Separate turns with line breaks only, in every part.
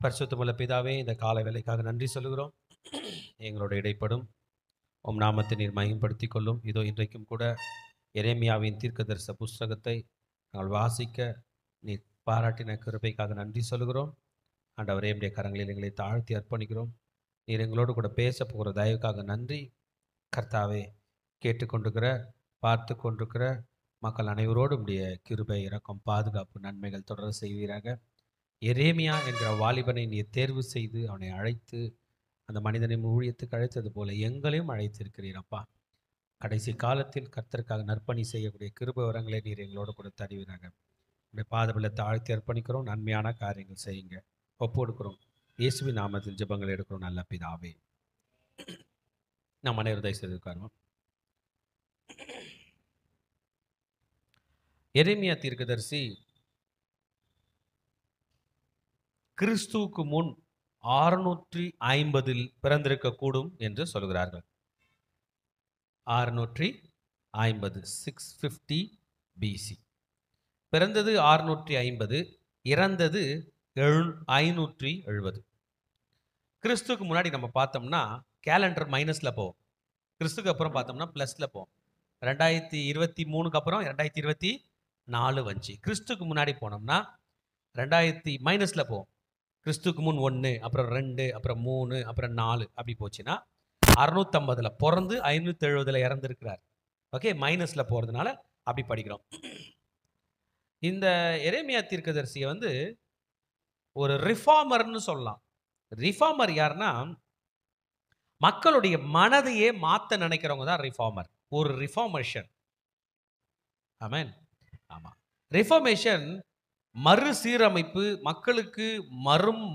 பரிசுத்தமுள்ள பிதாவே, இந்த காலை வேலைக்காக நன்றி சொல்லுகிறோம். எங்களோட இடைப்படும் உம் நாமத்தை நீர் மகிமைப்படுத்திக் கொள்ளும். இதோ இன்றைக்கும் கூட எரேமியாவின் தீர்க்கதரிசன புஸ்தகத்தை நாங்கள் வாசிக்க நீர் பாராட்டின கிருபைக்காக நன்றி சொல்லுகிறோம். ஆண்டவரே, உம்முடைய கரங்களில் எங்களை தாழ்த்தி அர்ப்பணிக்கிறோம். நீர் எங்களோடு கூட பேச போகிற தயவுக்காக நன்றி. கர்த்தாவே, கேட்டுக்கொண்டிருக்கிற பார்த்து கொண்டிருக்கிற மக்கள் அனைவரோடும் உடைய கிருபை, இரக்கம், பாதுகாப்பு, நன்மைகள் தொடர செய்வீராக. எரேமியா என்கிற வாலிபனை நீர் தேர்வு செய்து அவனை அழைத்து அந்த மனிதனை ஊழியத்துக்கு அழைத்தது போல எங்களையும் அழைத்திருக்கிறீர் அப்பா. கடைசி காலத்தில் கர்த்தருக்காக நற்பணி செய்யக்கூடிய கிருபை வரங்களை நீர் எங்களோடு கூட தருவீராக. உடைய பாதபல தாழ்த்தி அர்ப்பணிக்கிறோம். நன்மையான காரியங்கள் செய்யுங்க ஒப்பு கொடுக்கிறோம். இயேசுவின் நாமத்தில் ஜெபங்கள் எடுக்கிறோம் நல்ல பிதாவே. நாம் அனைவரும் தயவு செய்து உட்காருவோம். எரேமியா தீர்க்கதரிசி கிறிஸ்துவுக்கு முன் 650 பிறந்திருக்கக்கூடும் என்று சொல்கிறார்கள். 650 650 பிசி பிறந்தது. 650 இறந்தது 570. கிறிஸ்துக்கு முன்னாடி நம்ம பார்த்தோம்னா கேலண்டர் மைனஸில் போவோம். கிறிஸ்துக்கு அப்புறம் பார்த்தோம்னா ப்ளஸில் போவோம். 2023 அப்புறம் 2024 வந்துச்சு. கிறிஸ்துக்கு முன்னாடி போனோம்னா 2000 மைனஸில் போவோம். கிறிஸ்துக்கு முன் 1, அப்புறம் 2, அப்புறம் 3, அப்புறம் 4 அப்படி போச்சுன்னா 650 பிறந்து 570 இறந்துருக்கிறார். ஓகே, மைனஸில் போகிறதுனால அப்படி படிக்கிறோம். இந்த எரேமியா தீர்க்கதரிசியை ஒரு ரிஃபார்மர்னு சொல்லலாம். ரிஃபார்மர் யாருன்னா, மக்களுடைய மனதையே மாற்ற நினைக்கிறவங்க தான் ரிஃபார்மர். ஒரு ரிஃபார்மேஷன். ஆமென். ஆமாம், ரிஃபார்மேஷன் மறுசீரமைப்பு, மக்களுக்கு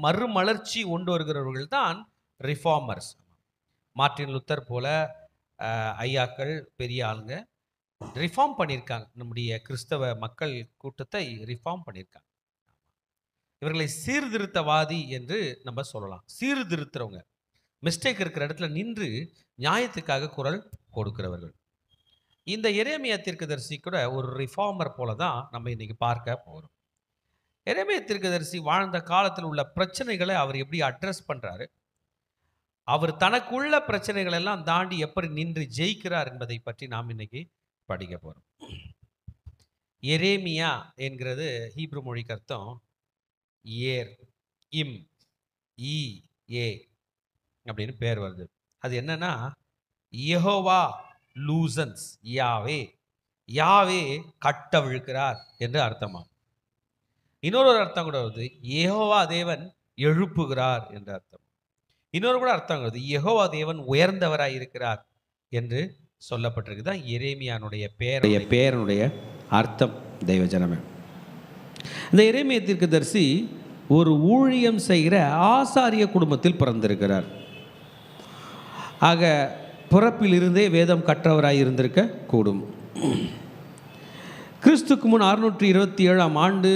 மறுமலர்ச்சி கொண்டு வருகிறவர்கள் தான் ரிஃபார்மர்ஸ். மார்ட்டின் லூத்தர் போல ஐயாக்கள், பெரிய ஆளுங்க ரிஃபார்ம் பண்ணியிருக்காங்க. நம்முடைய கிறிஸ்தவ மக்கள் கூட்டத்தை ரிஃபார்ம் பண்ணியிருக்காங்க. இவர்களை சீர்திருத்தவாதி என்று நம்ம சொல்லலாம். சீர்திருத்துறவங்க, மிஸ்டேக் இருக்கிற இடத்துல நின்று நியாயத்துக்காக குரல் கொடுக்கிறவர்கள். இந்த எரேமியா தீர்க்கதரிசி கூட ஒரு ரிஃபார்மர் போல தான் நம்ம இன்னைக்கு பார்க்க போகிறோம். எரேமியா தீர்க்கதரிசி வாழ்ந்த காலத்தில் உள்ள பிரச்சனைகளை அவர் எப்படி அட்ரஸ் பண்ணுறாரு, அவர் தனக்குள்ள பிரச்சனைகள் எல்லாம் தாண்டி எப்படி நின்று ஜெயிக்கிறார் என்பதை பற்றி நாம் இன்னைக்கு படிக்க போகிறோம். எரேமியா என்கிறது ஹீப்ரு மொழிக்கு அர்த்தம் ஏர், இம், இ, ஏ அப்படின்னு பேர் வருது. அது என்னன்னா, யெகோவா லூசன்ஸ், யாவே யாவே கட்டவிழ்க்கிறார் என்று அர்த்தமாகும். இன்னொரு அர்த்தம் கூட வருது, யெகோவா தேவன் எழுப்புகிறார் என்று அர்த்தம். இன்னொரு கூட அர்த்தம் வருது, யெகோவா தேவன் உயர்ந்தவராய் இருக்கிறார் என்று சொல்லப்பட்டிருக்கு. தான் எரேமியானுடைய பேரனுடைய அர்த்தம். தெய்வ ஜனமே, இந்த எரேமியா தீர்க்கதரிசி ஒரு ஊழியம் செய்கிற ஆசாரிய குடும்பத்தில் பிறந்திருக்கிறார். ஆக பிறப்பில் இருந்தே வேதம் கற்றவராய் இருந்திருக்க கூடும். கிறிஸ்துக்கு முன் 627ஆம் ஆண்டு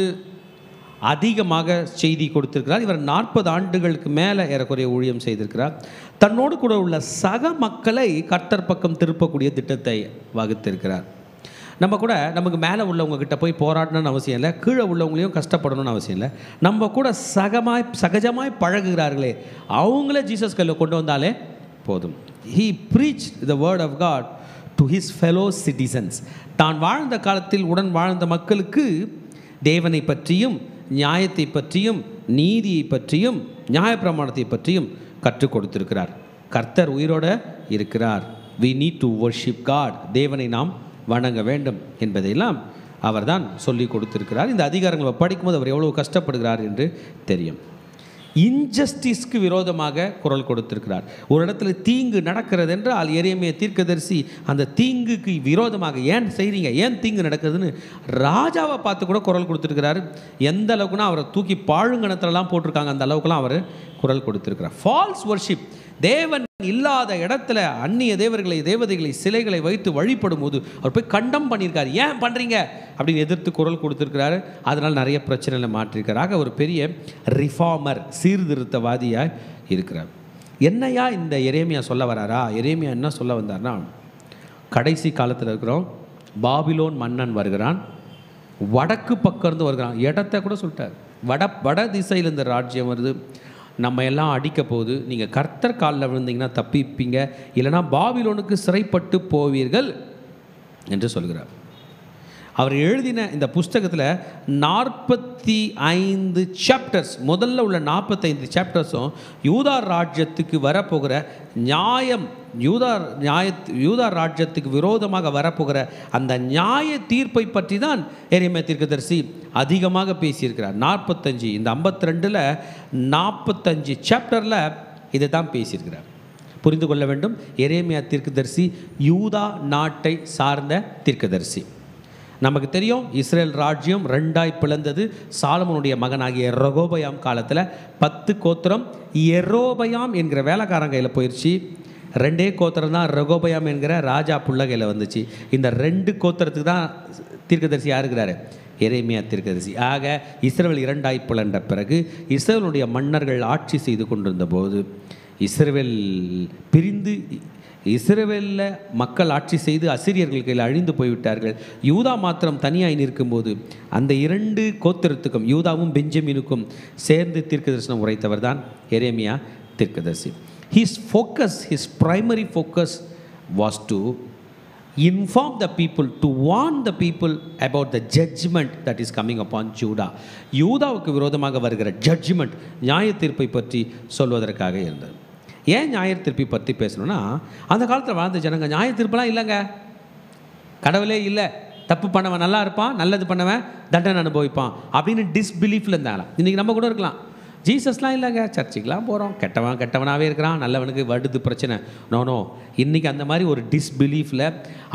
அதிகமாக செய்தி கொடுத்திருக்கிறார். இவர் 40 ஆண்டுகளுக்கு மேலே ஏறக்குறைய ஊழியம் செய்திருக்கிறார். தன்னோடு கூட உள்ள சக மக்களை கர்த்தர் பக்கம் திருப்பக்கூடிய திட்டத்தை வகுத்திருக்கிறார். நம்ம கூட நமக்கு மேலே உள்ளவங்க கிட்ட போய் போராடணும்னு அவசியம் இல்லை, கீழே உள்ளவங்களையும் கஷ்டப்படணும்னு அவசியம் இல்லை. நம்ம கூட சகஜமாய் பழகுகிறார்களே, அவங்களே ஜீசஸ் கையில் கொண்டு வந்தாலே போதும். He preached the word of God to his fellow citizens. தான் வாழ்ந்த காலத்தில் உடன் வாழ்ந்த மக்களுக்கு தேவனை பற்றியும், நியாயத்தை பற்றியும், நீதியை பற்றியும், நியாயப்பிரமாணத்தை பற்றியும் கற்றுக் கொடுத்திருக்கிறார். கர்த்தர் உயிரோட இருக்கிறார். we need to worship God. தேவனை நாம் வணங்க வேண்டும் என்பதையெல்லாம் அவர்தான் சொல்லி கொடுத்திருக்கிறார். இந்த அதிகாரங்களை படிக்கும்போது அவர் எவ்வளவு கஷ்டப்படுகிறார் என்று தெரியும். இன்ஜஸ்டிஸ்க்கு விரோதமாக குரல் கொடுத்திருக்கிறார். ஒரு இடத்துல தீங்கு நடக்கிறது என்றால் எரேமியா தீர்க்கதரிசி அந்த தீங்குக்கு விரோதமாக, ஏன் செய்கிறீங்க, ஏன் தீங்கு நடக்குதுன்னு ராஜாவை பார்த்து கூட குரல் கொடுத்துருக்கிறாரு. எந்த அளவுக்குனா அவரை தூக்கி பாழுங்கணத்திலலாம் போட்டிருக்காங்க, அந்த அளவுக்குலாம் அவர் குரல் கொடுத்திருக்கிறார். ஃபால்ஸ் வர்ஷிப், தேவன் இல்லாத இடத்துல அந்நிய தேவர்களை, தேவதைகளை, சிலைகளை வைத்து வழிபடும் போது அவர் போய் கண்டம் பண்ணியிருக்காரு. ஏன் பண்ணுறீங்க அப்படின்னு எதிர்த்து குரல் கொடுத்துருக்கிறாரு. அதனால் நிறைய பிரச்சனைகளை மாற்றிருக்கிறார். ஒரு பெரிய ரிஃபார்மர், சீர்திருத்தவாதியாக இருக்கிறார். என்னையா இந்த எரேமியா சொல்ல வராரா? எரேமியா என்ன சொல்ல வந்தார்னா, கடைசி காலத்தில் இருக்கிறோம், பாபிலோன் மன்னன் வருகிறான், வடக்கு பக்கம் இருந்து வருகிறான். இடத்தை கூட சொல்லிட்டார். வட திசையில் இந்த ராஜ்யம் வருது, நம்ம எல்லாம் அடிக்க போகுது, நீங்கள் கர்த்தர் காலில் விழுந்தீங்கன்னா தப்பிப்பீங்க, இல்லைனா பாபிலோனுக்கு சிறைப்பட்டு போவீர்கள் என்று சொல்கிறார். அவர் எழுதின இந்த புஸ்தகத்தில் 45 சாப்டர்ஸ், முதல்ல உள்ள 45 சாப்டர்ஸும் யூதா ராஜ்யத்துக்கு வரப்போகிற நியாயம், யூதா ராஜ்யத்துக்கு விரோதமாக வரப்போகிற அந்த நியாய தீர்ப்பை பற்றி தான் எரேமியா தீர்க்கதரிசி அதிகமாக பேசியிருக்கிறார். 45, இந்த 52ல் 45 சாப்டரில் இதை தான் பேசியிருக்கிறார். புரிந்து கொள்ள வேண்டும், எரேமியா தீர்க்கதரிசி யூதா நாட்டை சார்ந்த தீர்க்கதரிசி. நமக்கு தெரியும், இஸ்ரேல் ராஜ்யம் 2ஆய் பிளந்தது சாலமோனுடைய மகனாகிய ரெகோபயாம் காலத்தில். 10 கோத்திரம் எரோபயாம் என்கிற வேலைக்காரன் கையில் போயிடுச்சு. 2 கோத்திரம் தான் ரெகோபயாம் என்கிற ராஜா புள்ள கையில் வந்துச்சு. இந்த 2 கோத்திரத்துக்கு தான் தீர்க்கதரிசி யார் இருக்கிறாரு? எரேமியா தீர்க்கதரிசி. ஆக இஸ்ரேல் 2ஆய் பிளந்த பிறகு இஸ்ரேலுடைய மன்னர்கள் ஆட்சி செய்து கொண்டிருந்த போது இஸ்ரேல் பிரிந்து, இஸ்ரவேலில் மக்கள் ஆட்சி செய்து அசிரியர்கள் கையில் அழிந்து போய்விட்டார்கள். யூதா மாத்திரம் தனியாய் நிற்கும்போது அந்த 2 கோத்திரத்துக்கும், யூதாவும் பெஞ்சமினுக்கும் சேர்ந்து தீர்க்கதரிசனம் உரைத்தவர் தான் எரேமியா தீர்க்கதரிசி. His primary focus was to inform the people, to warn the people about the judgment that is coming upon Judah. யூதாவுக்கு விரோதமாக வருகிற ஜட்ஜ்மெண்ட், நியாய தீர்ப்பை பற்றி சொல்வதற்காக இருந்தது. ஏன் நியாய தீர்ப்பை பற்றி பேசணும்னா, அந்த காலத்தில் வாழ்ந்த ஜனங்க நியாய தீர்ப்பெல்லாம் இல்லைங்க, கடவுளே இல்லை, தப்பு பண்ணவன் நல்லா இருப்பான், நல்லது பண்ணவன் தண்டனை அனுபவிப்பான் அப்படின்னு டிஸ்பிலீஃபில் இருந்தாங்க. இன்றைக்கி நம்ம கூட இருக்கலாம், ஜீசஸ்லாம் இல்லைங்க, சர்ச்சுக்கெலாம் போகிறோம், கெட்டவனாகவே இருக்கிறான், நல்லவனுக்கு வருது பிரச்சனை. நோ, இன்றைக்கி அந்த மாதிரி ஒரு டிஸ்பிலீஃபில்,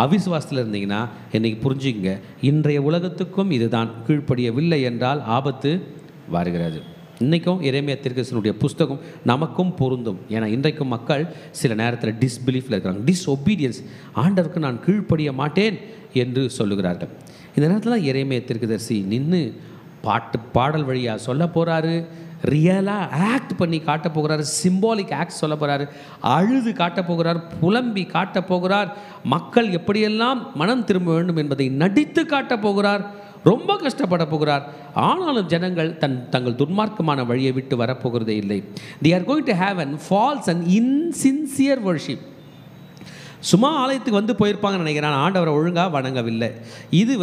அவிசுவாசத்தில் இருந்தீங்கன்னா இன்றைக்கி புரிஞ்சுங்க, இன்றைய உலகத்துக்கும் இதுதான், கீழ்ப்படியவில்லை என்றால் ஆபத்து வருகிறது. இன்றைக்கும் எரேமியா தீர்க்கதரிசனுடைய புஸ்தகம் நமக்கும் பொருந்தும். ஏன்னா இன்றைக்கும் மக்கள் சில நேரத்தில் டிஸ்பிலீஃபில் இருக்கிறாங்க, டிஸ்ஒபீடியன்ஸ், ஆண்டவருக்கு நான் கீழ்ப்படிய மாட்டேன் என்று சொல்லுகிறார்கள். இந்த நேரத்தில் தான் எரேமியா தீர்க்கதரிசி நின்று பாடல் வழியாக சொல்ல போகிறாரு, ரியலாக ஆக்ட் பண்ணி காட்ட போகிறாரு, சிம்பாலிக் ஆக்ட் சொல்ல போகிறாரு, அழுது காட்ட போகிறார், புலம்பி காட்ட போகிறார், மக்கள் எப்படியெல்லாம் மனம் திரும்ப வேண்டும் என்பதை நடித்து காட்ட போகிறார், ரொம்ப கஷ்டப்பட போகிறார். ஆனாலும் ஜனங்கள் தங்கள் துன்மார்க்கமான வழியை விட்டு வரப்போகிறதே இல்லை. They are going to have a false and insincere worship. சும்மா ஆலயத்துக்கு வந்து போயிருப்பாங்கன்னு நினைக்கிறேன், ஆண்டவரை ஒழுங்காக வணங்கவில்லை. இது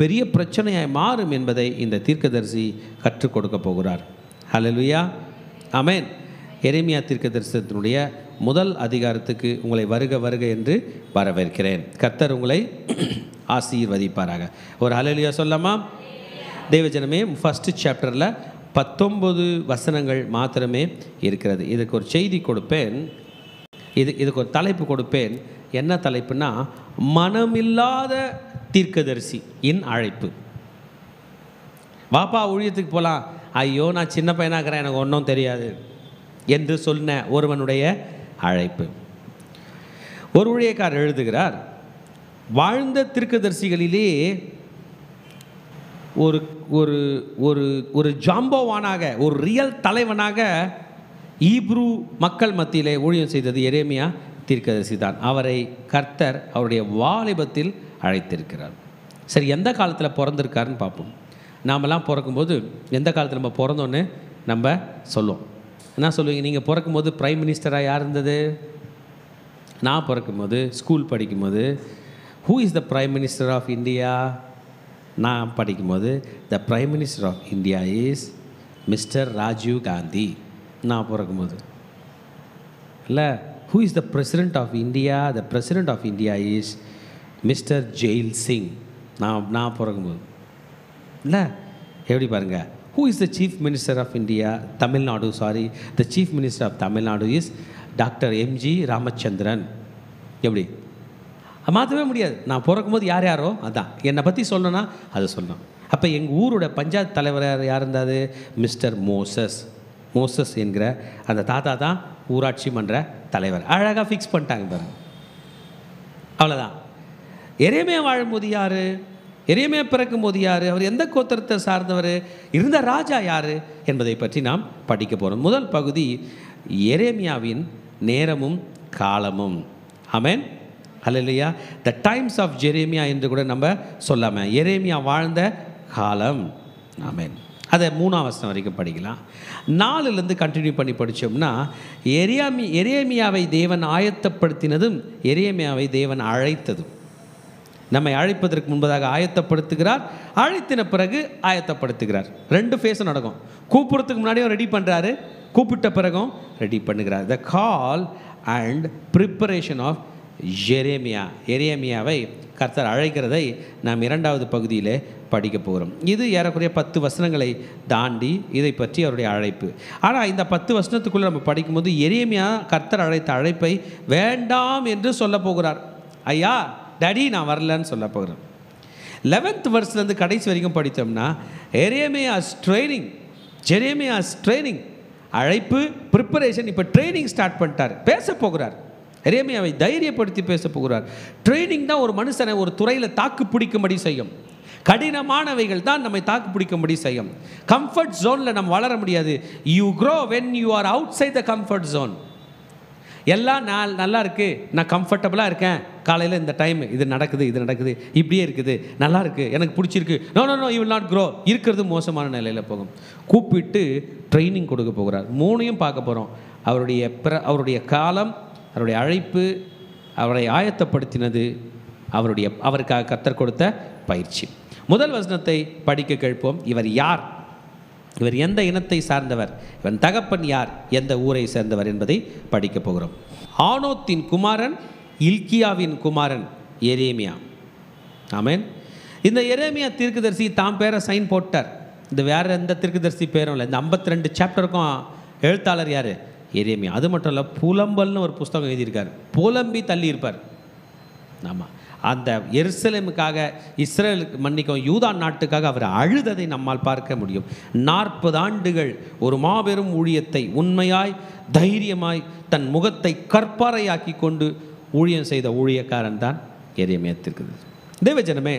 பெரிய பிரச்சனையாய் மாறும் என்பதை இந்த தீர்க்கதரிசி கற்றுக் கொடுக்க போகிறார். ஹல்லேலூயா, ஆமென். எரேமியா தீர்க்கதரிசனத்தினுடைய முதல் அதிகாரத்துக்கு உங்களை வருக என்று வரவேற்கிறேன். கர்த்தர் உங்களை ஆசீர்வதிப்பாராக. ஒரு ஹல்லேலூயா சொல்லாமா? தேவஜனமே, ஃபர்ஸ்ட் சாப்டரில் 19 வசனங்கள் மாத்திரமே இருக்கிறது. இதுக்கு ஒரு செய்தி கொடுப்பேன், இதுக்கு ஒரு தலைப்பு கொடுப்பேன். என்ன தலைப்புனா, மனமில்லாத தீர்க்கதரிசி இன் அழைப்பு. வாப்பா ஊழியத்துக்கு போகலாம், ஐயோ நான் சின்ன பையனாக இருக்கிறேன், எனக்கு ஒன்றும் தெரியாது என்று சொன்ன ஒருவனுடைய அழைப்பு. ஒரு ஊழியக்காரர் எழுதுகிறார், வாழ்ந்த தீர்க்கதரிசிகளிலே ஒரு ஒரு ஒரு ஒரு ஜாம்போவானாக, ஒரு ரியல் தலைவனாக ஈப்ரு மக்கள் மத்தியிலே ஊழியம் செய்தது எரேமியா தீர்க்கதரிசி தான். அவரை கர்த்தர் அவருடைய வாலிபத்தில் அழைத்திருக்கிறார். சரி, எந்த காலத்தில் பிறந்திருக்காருன்னு பார்ப்போம். நாமெல்லாம் பிறக்கும்போது எந்த காலத்தில் நம்ம பிறந்தோன்னு நம்ம சொல்லுவோம். என்ன சொல்லுவீங்க? நீங்கள் பிறக்கும்போது பிரைம் மினிஸ்டராக யார் இருந்தது? நான் பிறக்கும்போது, ஸ்கூல் படிக்கும்போது, who is the prime minister of India? நான் படிக்கும்போது, the prime minister of India is mister Rajiv Gandhi. நான் பிறக்கும்போது இல்லை. Who is the president of India? The president of India is mister Zail Singh. நான் பிறக்கும்போது இல்லை. எப்படி பாருங்கள், who is the chief minister of India? Tamil Nadu, the chief minister of Tamil Nadu is doctor MG Ramachandran. எப்படி மாற்றவே முடியாது. நான் பிறக்கும்போது யாரோ அதான் என்னை பற்றி சொல்லணும்னா அது சொல்லணும். அப்போ எங்கள் ஊரோட பஞ்சாயத்து தலைவர் யார் இருந்தார்? மிஸ்டர் மோசஸ் என்கிற அந்த தாத்தா தான் ஊராட்சி மன்ற தலைவர். அழகாக ஃபிக்ஸ் பண்ணிட்டாங்க பாருங்க, அவ்வளோதான். எரேமியா வாழும்போது யார்? எரேமியா பிறக்கும் போது யார்? அவர் எந்த கோத்திரத்தை சார்ந்தவர்? இருந்த ராஜா யார் என்பதை பற்றி நாம் படிக்க போகிறோம். முதல் பகுதி எரேமியாவின் நேரமும் காலமும். ஆமென், ஹல்லேலூயா. த டைம்ஸ் ஆஃப் ஜெரேமியா என்று கூட நம்ம சொல்லாமல், எரேமியா வாழ்ந்த காலம். ஆமென், அதை 3ஆம் வசனம் வரைக்கும் படிக்கலாம். 4லேருந்து கண்டினியூ பண்ணி படித்தோம்னா, எரேமியாவை தேவன் ஆயத்தப்படுத்தினதும் எரேமியாவை தேவன் அழைத்ததும். நம்மை அழைப்பதற்கு முன்பதாக ஆயத்தப்படுத்துகிறார், அழைத்தின பிறகு ஆயத்தப்படுத்துகிறார். 2 ஃபேஸும் நடக்கும். கூப்பிட்றதுக்கு முன்னாடியும் ரெடி பண்ணுறாரு, கூப்பிட்ட பிறகும் ரெடி பண்ணுகிறார். த கால் அண்ட் ப்ரிப்பரேஷன் ஆஃப் எரேமியாவை கர்த்தர் அழைக்கிறதை நாம் 2வது பகுதியில் படிக்க போகிறோம். இது ஏறக்குறைய 10 வசனங்களை தாண்டி இதை பற்றி அவருடைய அழைப்பு. ஆனால் இந்த 10 வசனத்துக்குள்ளே நம்ம படிக்கும்போது எரேமியா கர்த்தர் அழைத்த அழைப்பை வேண்டாம் என்று சொல்ல போகிறார். ஐயா டாடி நான் வரலன்னு சொல்ல போகிறேன். 11th வெர்ஸ்லேருந்து கடைசி வரைக்கும் படித்தோம்னா எரேமியாஸ் ட்ரைனிங், அழைப்பு, ப்ரிப்பரேஷன். இப்போ ட்ரைனிங் ஸ்டார்ட் பண்ணிட்டார், பேச போகிறார். எரேமியாவை தைரியப்படுத்தி பேச போகிறார். ட்ரைனிங் தான் ஒரு மனுஷனை ஒரு துறையில் தாக்கு பிடிக்கும்படி செய்யும். கடினமானவைகள் தான் நம்மை தாக்கு பிடிக்கும்படி செய்யும். கம்ஃபர்ட் ஜோனில் நம்ம வளர முடியாது. You grow when you are outside the comfort zone. எல்லாம் நல்லா இருக்குது, நான் கம்ஃபர்டபுளாக இருக்கேன், காலையில் இந்த டைம் இது நடக்குது இப்படியே இருக்குது, நல்லா இருக்குது, எனக்கு பிடிச்சிருக்கு. No you will not grow. இருக்கிறது மோசமான நிலையில் போகும். கூப்பிட்டு ட்ரைனிங் கொடுக்க போகிறார். 3ஐயும் பார்க்க போகிறோம். அவருடைய காலம், அவருடைய அழைப்பு, அவரை ஆயத்தப்படுத்தினது, அவருக்காக கர்த்தர் கொடுத்த பயிற்சி. முதல் வசனத்தை படிக்க கேட்போம். இவர் யார்? இவர் எந்த இனத்தை சார்ந்தவர்? இவன் தகப்பன் யார்? எந்த ஊரை சேர்ந்தவர் என்பதை படிக்க போகிறோம். ஆனோத்தின் குமாரன், இல்கியாவின் குமாரன் எரேமியா. ஆமென். இந்த எரேமியா தீர்க்கதரிசி தாம் பேரை சைன் போட்டார். இந்த வேறு எந்த தீர்க்கதரிசி பேரும் இல்லை. இந்த 52 சாப்டருக்கும் எழுத்தாளர் யார்? எரேமியா. அது மட்டும் இல்லை, புலம்பல்னு ஒரு புஸ்தகம் எழுதியிருக்கார். புலம்பி தள்ளி இருப்பார். ஆமாம், அந்த எருசலேமுக்காக, யூதா நாட்டுக்காக அவர் அழுததை நம்மால் பார்க்க முடியும். 40 ஆண்டுகள் ஒரு மாபெரும் ஊழியத்தை உண்மையாய் தைரியமாய் தன் முகத்தை கற்பாறையாக்கி கொண்டு ஊழியம் செய்த ஊழியக்காரன் தான் எரேமியா தீர்க்கதரிசி. தேவஜனமே,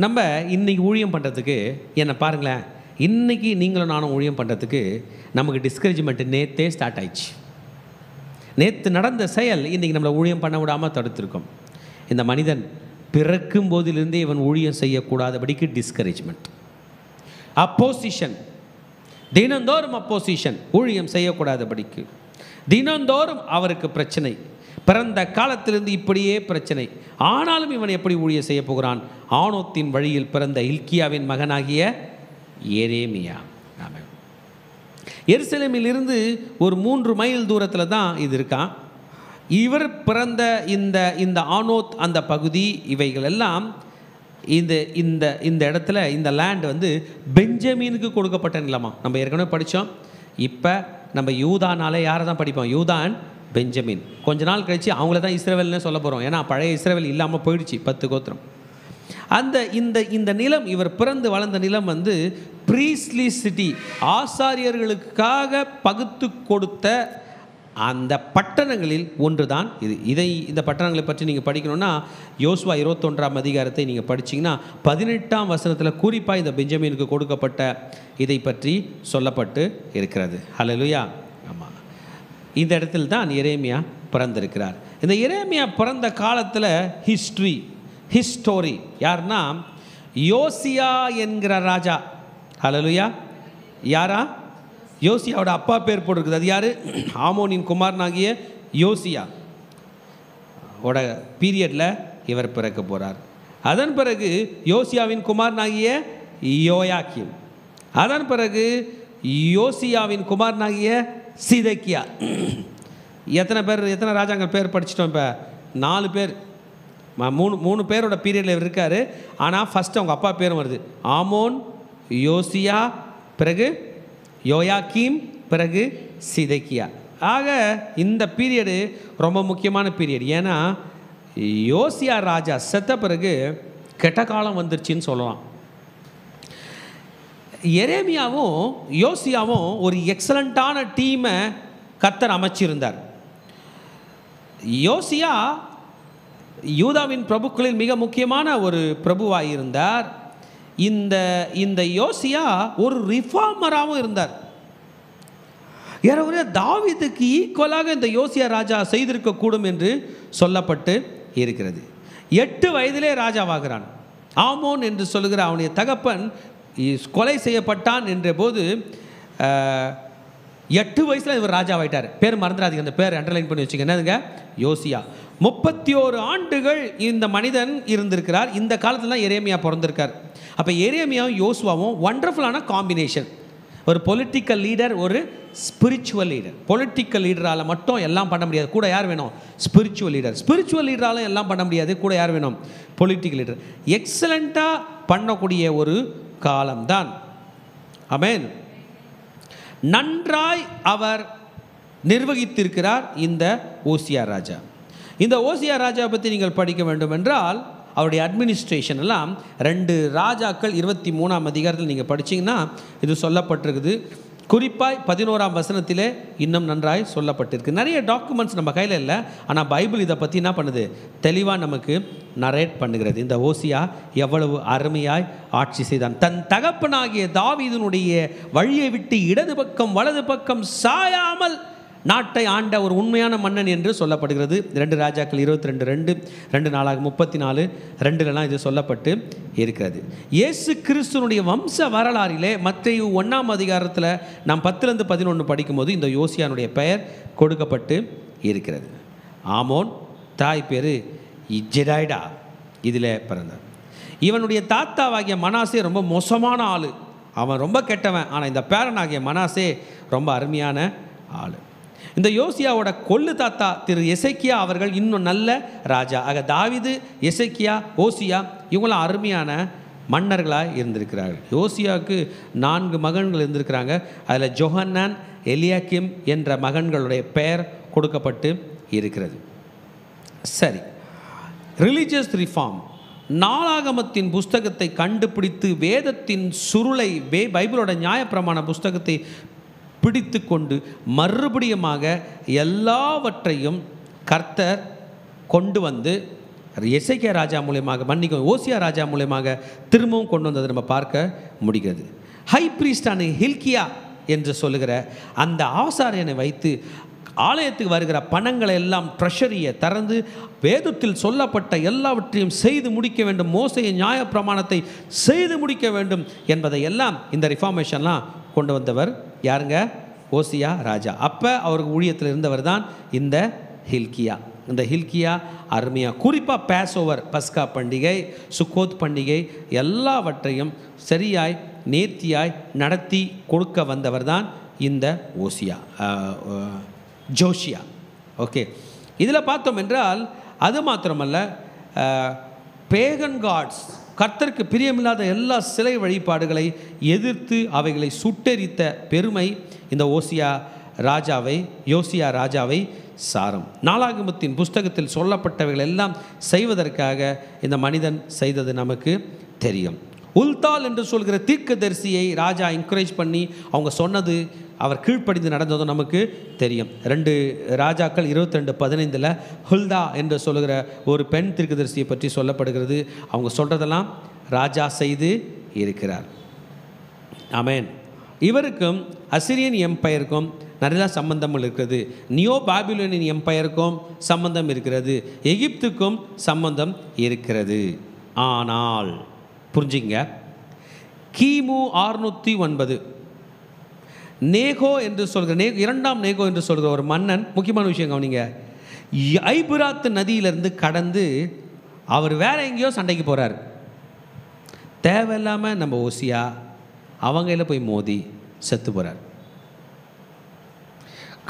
நம்ம இன்னைக்கு ஊழியம் பண்ணுறதுக்கு என்ன பாருங்களேன், இன்றைக்கி நீங்களும் நானும் ஊழியம் பண்ணுறதுக்கு நமக்கு டிஸ்கரேஜ்மெண்ட்டு நேற்றே ஸ்டார்ட் ஆயிடுச்சு. நேற்று நடந்த செயல் இன்றைக்கி நம்மளை ஊழியம் பண்ண விடாமல் தடுத்துருக்கோம். இந்த மனிதன் பிறக்கும் போதிலிருந்தே இவன் ஊழியம் செய்யக்கூடாதபடிக்கு டிஸ்கரேஜ்மெண்ட், அப்போசிஷன், தினந்தோறும் அப்போசிஷன், ஊழியம் செய்யக்கூடாதபடிக்கு தினந்தோறும் அவருக்கு பிரச்சனை. பிறந்த காலத்திலிருந்து இப்படியே பிரச்சனை. ஆனாலும் இவன் எப்படி ஊழியம் செய்ய போகிறான்? ஆனோத்தின் வழியில் பிறந்த இல்கியாவின் மகனாகிய எரேமியா. ஆமென். எருசலேமில் இருந்து ஒரு 3 மைல் தூரத்தில் தான் இது இருக்கான். இவர் பிறந்த இந்த ஆனோத் அந்த பகுதி, இவைகள் எல்லாம் இந்த இடத்துல இந்த லேண்ட் வந்து பெஞ்சமீனுக்கு கொடுக்கப்பட்ட நிலமா. நம்ம ஏற்கனவே படித்தோம். இப்போ நம்ம யூதானாலே யாரை தான் படிப்போம்? யூதா அண்ட் பெஞ்சமின். கொஞ்ச நாள் கழித்து அவங்கள தான் இஸ்ரவேல்னு சொல்ல போகிறோம். ஏன்னா பழைய இஸ்ரவேல் இல்லாமல் போயிடுச்சு, 10 கோத்திரம். இந்த நிலம், இவர் பிறந்து வளர்ந்த நிலம் வந்து ப்ரீஸ்லி சிட்டி, ஆசாரியர்களுக்காக பகுத்து கொடுத்த அந்த பட்டணங்களில் ஒன்று தான் இது. இந்த பட்டணங்களை பற்றி நீங்கள் படிக்கணும்னா யோசுவா 21ஆம் அதிகாரத்தை நீங்கள் படிச்சிங்கன்னா 18ஆம் வசனத்தில் குறிப்பாக இந்த பெஞ்சமினுக்கு கொடுக்கப்பட்ட இதை பற்றி சொல்லப்பட்டு இருக்கிறது. ஹல்லேலூயா. ஆமாம், இந்த இடத்தில் தான் எரேமியா பிறந்திருக்கிறார். இந்த எரேமியா பிறந்த காலத்தில் ஹிஸ்டோரி யாருன்னா யோசியா என்கிற ராஜா. ஹல்லேலூயா. யாரா? யோசியாவோட அப்பா பேர் போட்டிருக்குது. அது யார்? ஆமோனின் குமாரனாகிய யோசியா ஓட பீரியடில் இவர் பிறக்க போகிறார். அதன் பிறகு யோசியாவின் குமாரனாகிய யோயாக்கீம், அதன் பிறகு யோசியாவின் குமாரனாகிய சிதேக்கியா. எத்தனை ராஜாங்கள் பேர் படிச்சிட்டோம்? இப்போ 4 பேர், 3 பேரோட பீரியடில் இவர் இருக்கார். ஆனால் ஃபஸ்ட்டு அவங்க அப்பா பேரும் வருது. ஆமோன், யோசியா, பிறகு யோயாக்கீம், பிறகு சிதேக்கியா. ஆக இந்த பீரியடு ரொம்ப முக்கியமான பீரியட். ஏன்னா யோசியா ராஜா செத்த பிறகு கெட்ட காலம் வந்துருச்சுன்னு சொல்லலாம். எரேமியாவும் யோசியாவும் ஒரு எக்ஸலண்ட்டான டீமை கர்த்தர் அமைச்சிருந்தார். யோசியா யூதாவின் பிரபுக்களில் மிக முக்கியமான ஒரு பிரபுவாக இருந்தார். இந்த யோசியா ஒரு ரிஃபார்மராகவும் இருந்தார். ஏறக்குறைய தாவீதுக்கு ஈக்குவலாக இந்த யோசியா ராஜா செய்திருக்கக்கூடும் என்று சொல்லப்பட்டு இருக்கிறது. 8 வயதிலே ராஜாவாகிறான். ஆமோன் என்று சொல்லுகிற அவனுடைய தகப்பன் கொலை செய்யப்பட்டான் என்ற போது 8 வயசில் இவர் ராஜாவாயிட்டார். பேர் மறந்துடாதீங்க, அந்த பேர் அண்டர்லைன் பண்ணி வச்சுக்க. என்னதுங்க? யோசியா. 31 ஆண்டுகள் இந்த மனிதன் இருந்திருக்கிறார். இந்த காலத்தில் தான் எரேமியா பிறந்திருக்கார். அப்போ எரேமியாவும் யோசுவாவும் ஒண்டர்ஃபுல்லான காம்பினேஷன். ஒரு பொலிட்டிக்கல் லீடர், ஒரு ஸ்பிரிச்சுவல் லீடர். பொலிட்டிக்கல் லீடரால் மட்டும் எல்லாம் பண்ண முடியாது, கூட யார் வேணும்? Spiritual leader. ஸ்பிரிச்சுவல் லீடரால் எல்லாம் பண்ண முடியாது, கூட யார் வேணும்? Political leader. எக்ஸலண்ட்டாக பண்ணக்கூடிய ஒரு காலம்தான். ஆமென். நன்றாய் அவர் நிர்வகித்திருக்கிறார் இந்த ஓசியா ராஜா. இந்த ஓசியா ராஜா பற்றி நீங்கள் படிக்க வேண்டும் என்றால் அவருடைய அட்மினிஸ்ட்ரேஷன் எல்லாம் 2 ராஜாக்கள் 23ஆம் அதிகாரத்தில் நீங்கள் படிச்சிங்கன்னா இது சொல்லப்பட்டிருக்குது. குறிப்பாய் 11ஆம் வசனத்திலே இன்னும் நன்றாய் சொல்லப்பட்டிருக்கு. நிறைய டாக்குமெண்ட்ஸ் நம்ம கையில் இல்லை, ஆனால் பைபிள் இதை பற்றி என்ன பண்ணுது? தெளிவாக நமக்கு நரேட் பண்ணுகிறது. இந்த ஓசியா எவ்வளவு அருமையாய் ஆட்சி செய்தான். தன் தகப்பனாகிய தாவீதினுடைய வழியை விட்டு இடது பக்கம் வலது பக்கம் சாயாமல் நாட்டை ஆண்ட ஒரு உண்மையான மன்னன் என்று சொல்லப்படுகிறது. 2 ராஜாக்கள் 22:2, 2 நாளாக 34:2 இது சொல்லப்பட்டு இருக்கிறது. இயேசு கிறிஸ்துனுடைய வம்ச வரலாறிலே மத்தேயு 1ஆம் அதிகாரத்தில் நாம் 10-11 படிக்கும்போது இந்த யோசியானுடைய பெயர் கொடுக்கப்பட்டு இருக்கிறது. ஆமோன் தாய் பேர் ஜெடாய்டா, இதில் பிறந்தார். இவனுடைய தாத்தாவாகிய மனாசே ரொம்ப மோசமான ஆள், அவன் ரொம்ப கெட்டவன். ஆனால் இந்த பேரனாகிய மனாசே ரொம்ப அருமையான ஆள். இந்த யோசியாவோட கொள்ளு தாத்தா திரு எசேக்கியா அவர்கள் இன்னும் நல்ல ராஜா. ஆக தாவீது, எசேக்கியா, ஓசியா இவங்களாம் அருமையான மன்னர்களாக இருந்திருக்கிறார்கள். யோசியாவுக்கு 4 மகன்கள் இருந்திருக்கிறாங்க. அதில் ஜொஹன்னான், எலியாக்கிம் என்ற மகன்களுடைய பெயர் கொடுக்கப்பட்டு இருக்கிறது. சரி, ரிலீஜியஸ் ரிஃபார்ம். நாளாகமத்தின் புஸ்தகத்தை கண்டுபிடித்து வேதத்தின் சுருளை, பைபிளோட நியாயப்பிரமாண புஸ்தகத்தை பிடித்து கொண்டு மறுபடியுமாக எல்லாவற்றையும் கர்த்தர் கொண்டு வந்து எசேக்கியா ராஜா மூலியமாக, ஓசியா ராஜா மூலியமாக திரும்பவும் கொண்டு வந்ததை நம்ம பார்க்க முடிகிறது. ஹை பிரீஸ்டான ஹில்கியா என்று சொல்லுகிற அந்த ஆசாரியனை வைத்து ஆலயத்துக்கு வருகிற பணங்களை எல்லாம் ட்ரெஷரியை திறந்து வேதத்தில் சொல்லப்பட்ட எல்லாவற்றையும் செய்து முடிக்க வேண்டும், மோசையின் நியாய பிரமாணத்தை செய்து முடிக்க வேண்டும் என்பதை எல்லாம் இந்த ரிஃபார்மேஷன்லாம் கொண்டு வந்தவர் யாருங்க? ஓசியா ராஜா. அப்போ அவருக்கு ஊழியத்தில் இருந்தவர் தான் இந்த ஹில்கியா. இந்த ஹில்கியா அருமையாக குறிப்பாக பேஸ்-ஓவர், பஸ்கா பண்டிகை, சுக்கோத் பண்டிகை எல்லாவற்றையும் சரியாய் நேர்த்தியாய் நடத்தி கொடுக்க வந்தவர் தான் இந்த ஓசியா, ஜோஷியா. ஓகே, இதில் பார்த்தோம் என்றால் அது மாத்திரமல்ல, பேகன் காட்ஸ், கர்த்தருக்கு பிரியமில்லாத எல்லா சிலை வழிபாடுகளை எதிர்த்து அவைகளை சுட்டெரித்த பெருமை இந்த யோசியா ராஜாவை சாரும். நாளாகமத்தின் புஸ்தகத்தில் சொல்லப்பட்டவைகள் எல்லாம் செய்வதற்காக இந்த மனிதன் செய்தது நமக்கு தெரியும். உல்தால் என்று சொல்கிற தீர்க்கதரிசியை ராஜா என்கரேஜ் பண்ணி அவங்க சொன்னது அவர் கீழ்ப்படிந்து நடந்ததும் நமக்கு தெரியும். 2 ராஜாக்கள் 22:15 ஹுல்தா என்று சொல்லுகிற ஒரு பெண் தீர்க்கதரிசியை பற்றி சொல்லப்படுகிறது. அவங்க சொல்கிறதெல்லாம் ராஜா செய்து இருக்கிறார். ஆமென். இவருக்கும் அசிரியன் எம்பையருக்கும் நிறையா சம்பந்தங்கள் இருக்கிறது. நியோ பாபிலோனியன் எம்பையருக்கும் சம்பந்தம் இருக்கிறது, எகிப்துக்கும் சம்பந்தம் இருக்கிறது. ஆனால் புரிஞ்சுங்க, கிமு 609 நேகோ என்று சொல்கிற 2ஆம் நேகோ என்று சொல்கிற ஒரு மன்னன், முக்கியமான விஷயம் கவனிங்க, ஐபிராத்து நதியிலிருந்து கடந்து அவர் வேற எங்கேயோ சண்டைக்கு போகிறார். தேவையில்லாமல் நம்ம ஓசியா அவங்கள போய் மோதி செத்து போகிறார்.